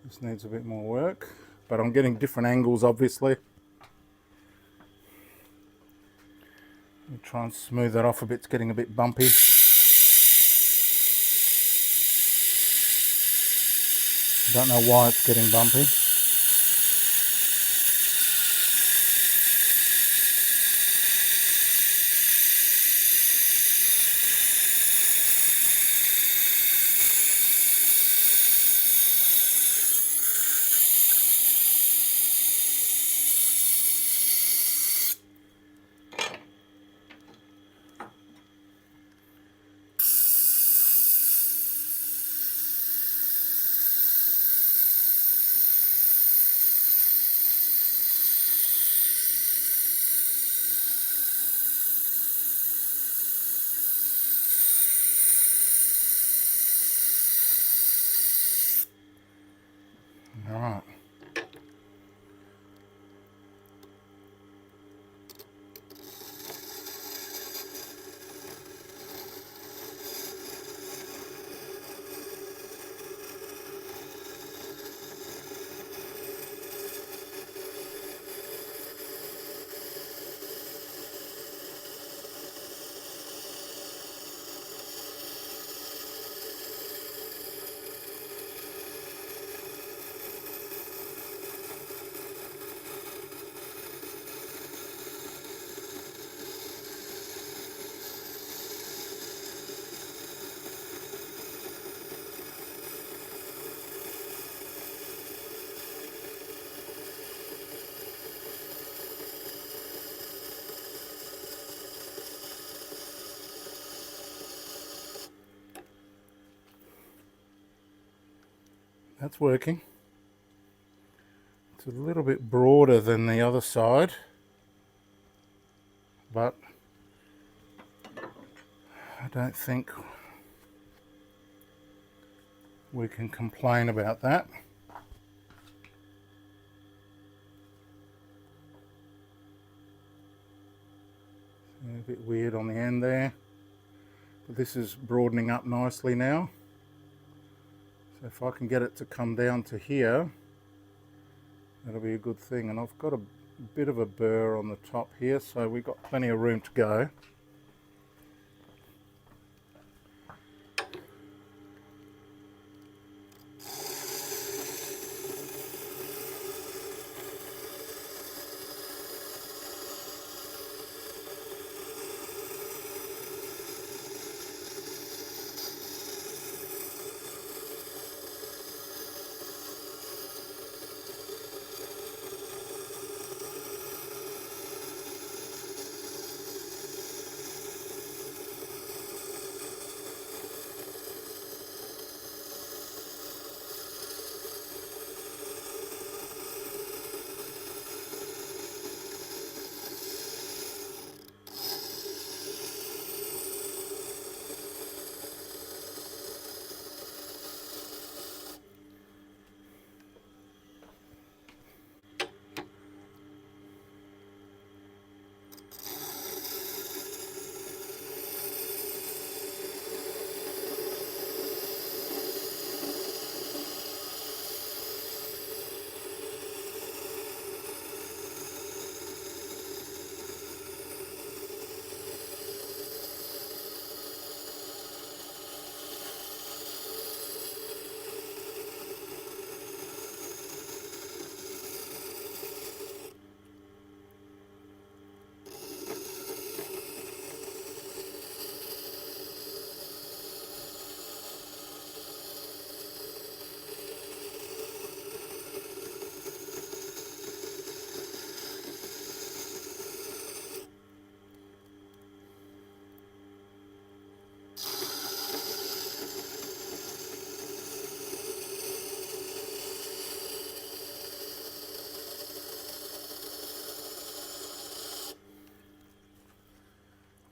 This needs a bit more work, but I'm getting different angles, obviously. I'll try and smooth that off a bit. It's getting a bit bumpy. I don't know why it's getting bumpy. All right. That's working. It's a little bit broader than the other side, but I don't think we can complain about that. A bit weird on the end there, but this is broadening up nicely now. So if I can get it to come down to here, that'll be a good thing. And I've got a bit of a burr on the top here, so we've got plenty of room to go.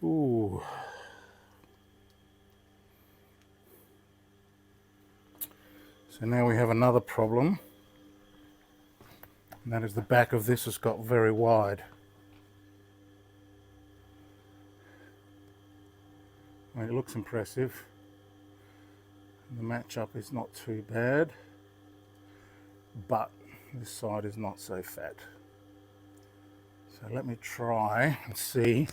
Ooh. So now we have another problem, and that is the back of this has got very wide. I mean, it looks impressive. The match-up is not too bad, but this side is not so fat. So let me try and see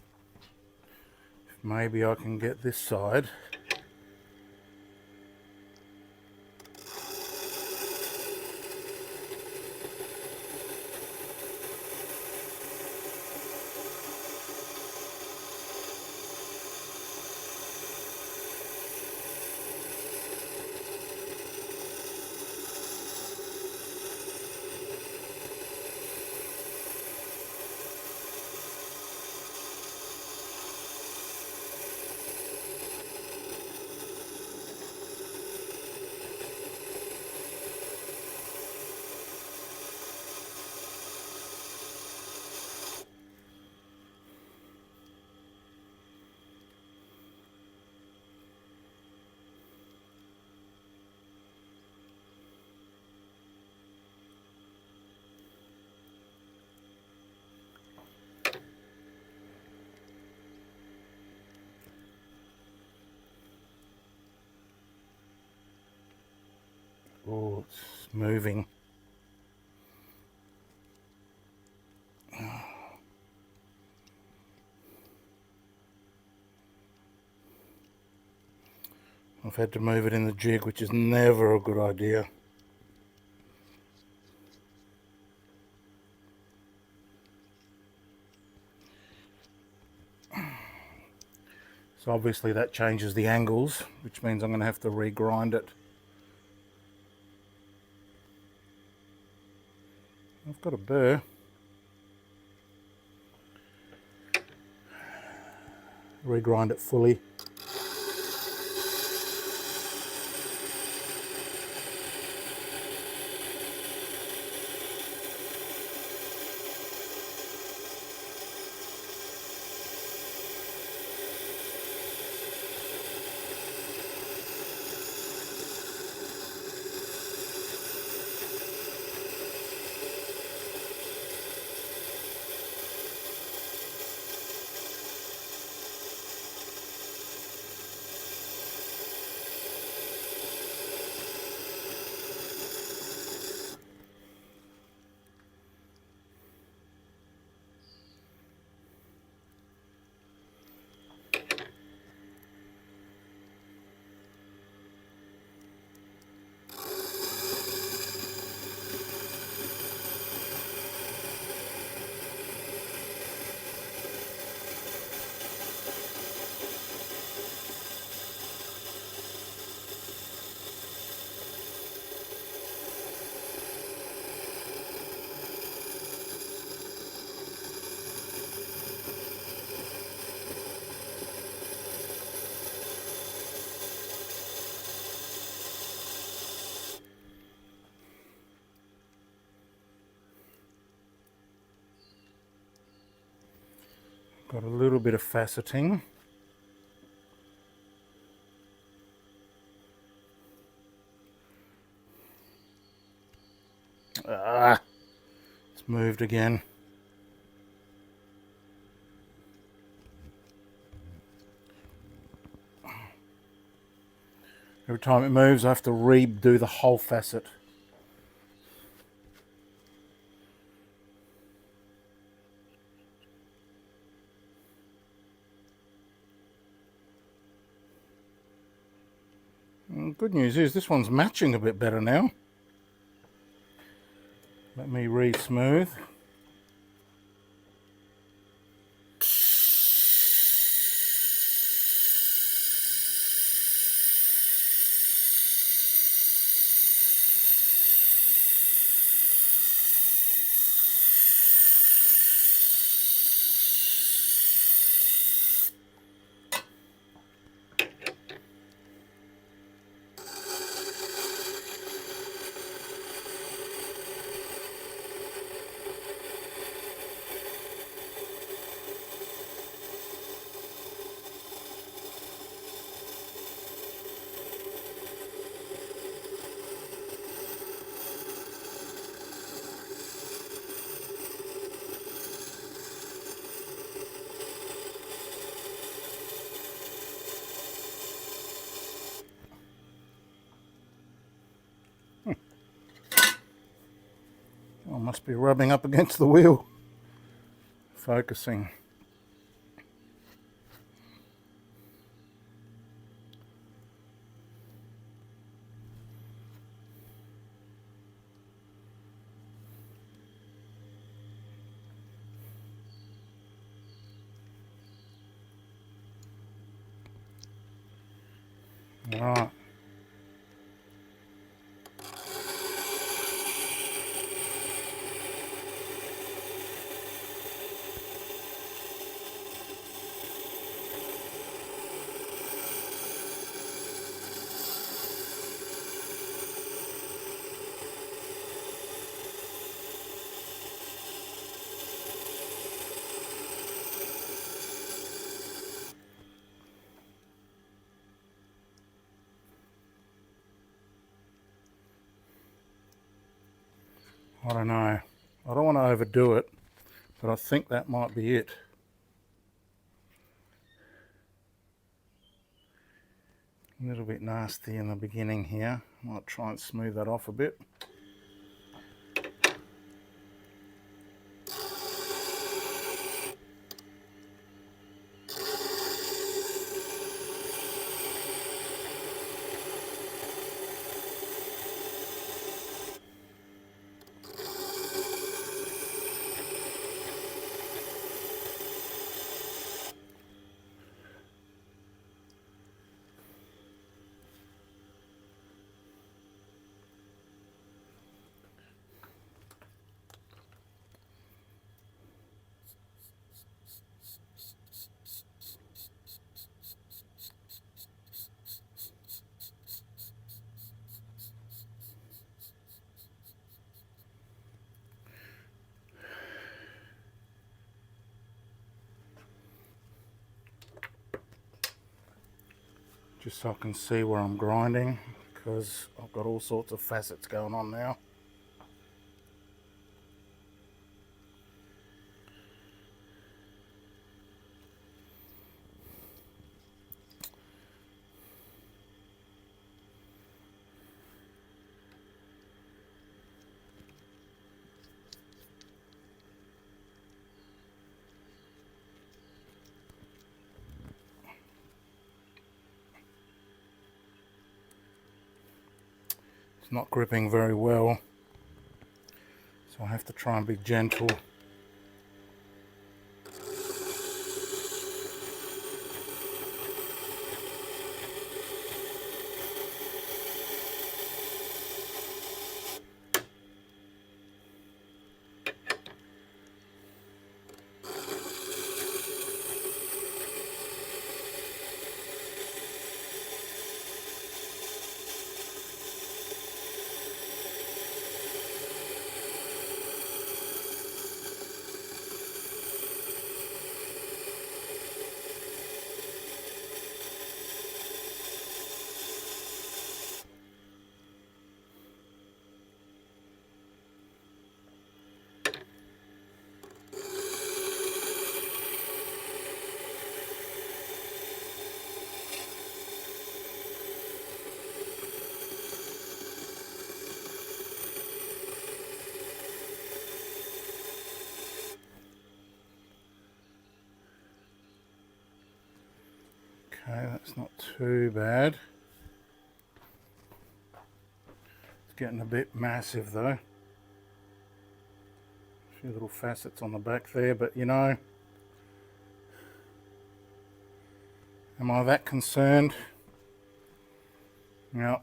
if maybe I can get this side . Oh, it's moving. I've had to move it in the jig, which is never a good idea. So obviously that changes the angles, which means I'm going to have to regrind it. I've got a burr. Regrind it fully. Got a little bit of faceting. It's moved again. Every time it moves, I have to redo the whole facet. And good news is this one's matching a bit better now. Let me re-smooth. I must be rubbing up against the wheel. Focusing. Right. I don't know. I don't want to overdo it, but I think that might be it. A little bit nasty in the beginning here. Might try and smooth that off a bit. Just so I can see where I'm grinding, because I've got all sorts of facets going on now. It's not gripping very well, so I have to try and be gentle. Okay, that's not too bad. It's getting a bit massive though. A few little facets on the back there, but you know, am I that concerned? No.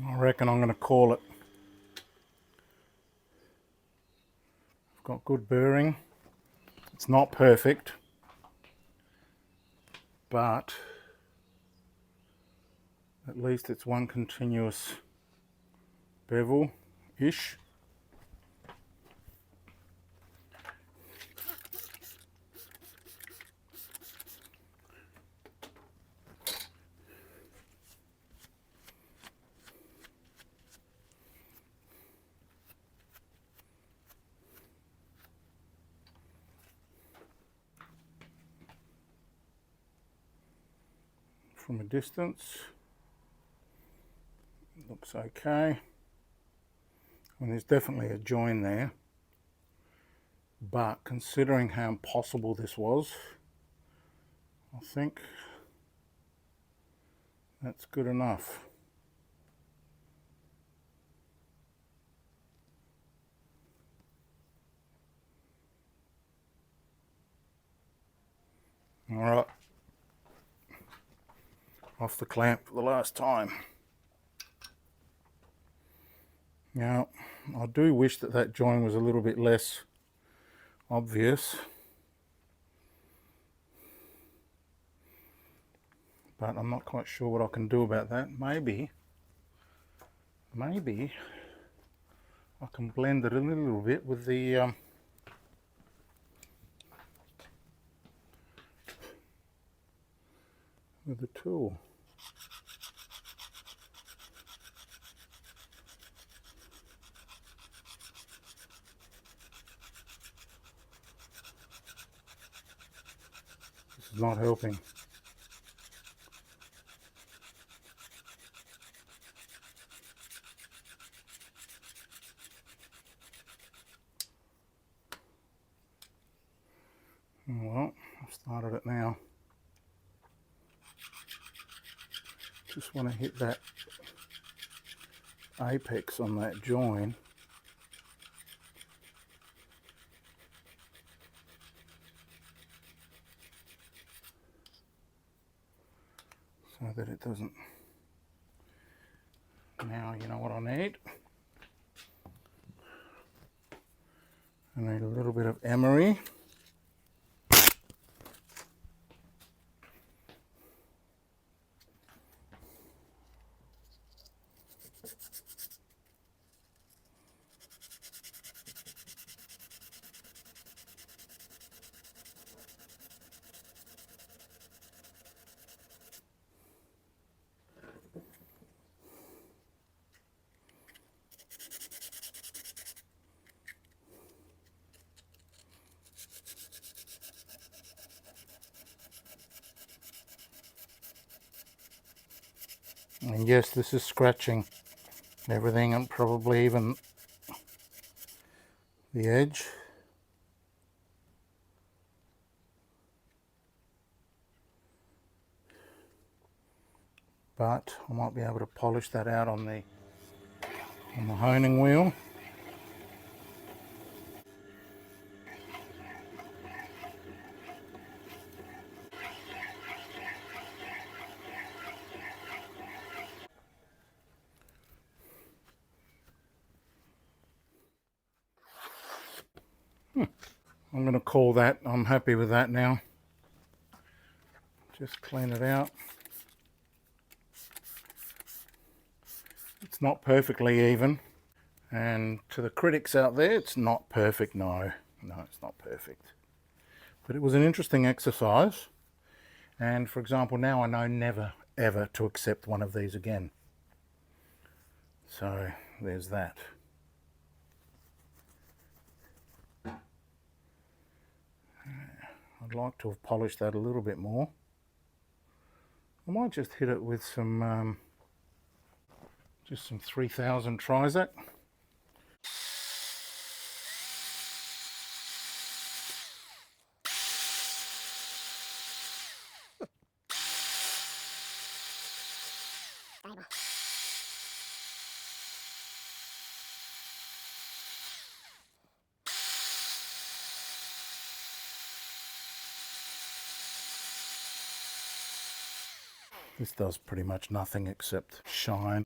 I reckon I'm going to call it. I've got good burring. It's not perfect, but at least it's one continuous bevel-ish. From a distance, it looks okay. And there's definitely a join there, but considering how impossible this was, I think that's good enough. All right, off the clamp for the last time. Now, I do wish that that join was a little bit less obvious, but I'm not quite sure what I can do about that. Maybe I can blend it a little bit with the tool. This is not helping. Well, I've started it now. Just want to hit that apex on that join. So that it doesn't. Now you know what I need. I need a little bit of emery. And yes, this is scratching everything and probably even the edge. But I might be able to polish that out on the honing wheel. I'm going to call that. I'm happy with that now. Just clean it out. It's not perfectly even. And to the critics out there, it's not perfect. No, it's not perfect. But it was an interesting exercise. And for example, now I know never, ever to accept one of these again. So there's that. I'd like to have polished that a little bit more. I might just hit it with some, just some 3000 Trizac. This does pretty much nothing except shine.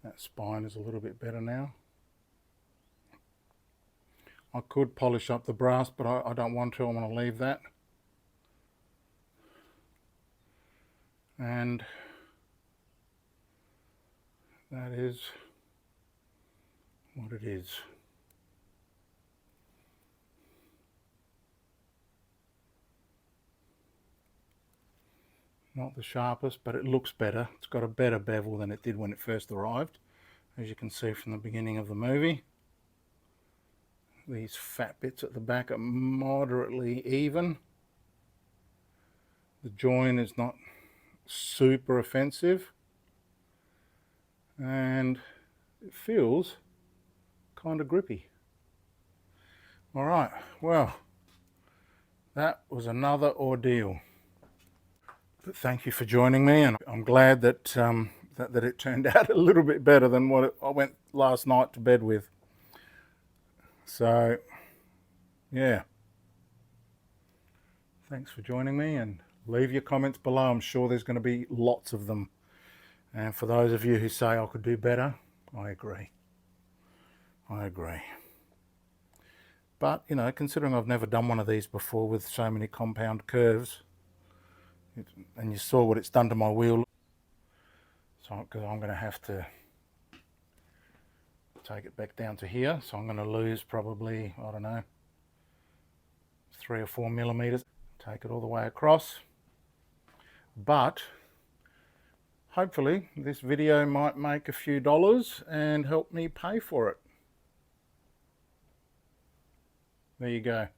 That spine is a little bit better now. I could polish up the brass, but I don't want to. I want to leave that. And that is what it is. Not the sharpest, but it looks better. It's got a better bevel than it did when it first arrived, as you can see from the beginning of the movie. These fat bits at the back are moderately even. The join is not super offensive, and it feels kind of grippy. All right, well, that was another ordeal. But thank you for joining me, and I'm glad that that it turned out a little bit better than what I went last night to bed with. So, yeah. Thanks for joining me, and leave your comments below. I'm sure there's going to be lots of them. And for those of you who say I could do better, I agree. I agree. But, you know, considering I've never done one of these before with so many compound curves, and you saw what it's done to my wheel, so I'm going to have to take it back down to here. So I'm going to lose probably, I don't know, 3 or 4 millimeters. Take it all the way across. But hopefully this video might make a few dollars and help me pay for it. There you go.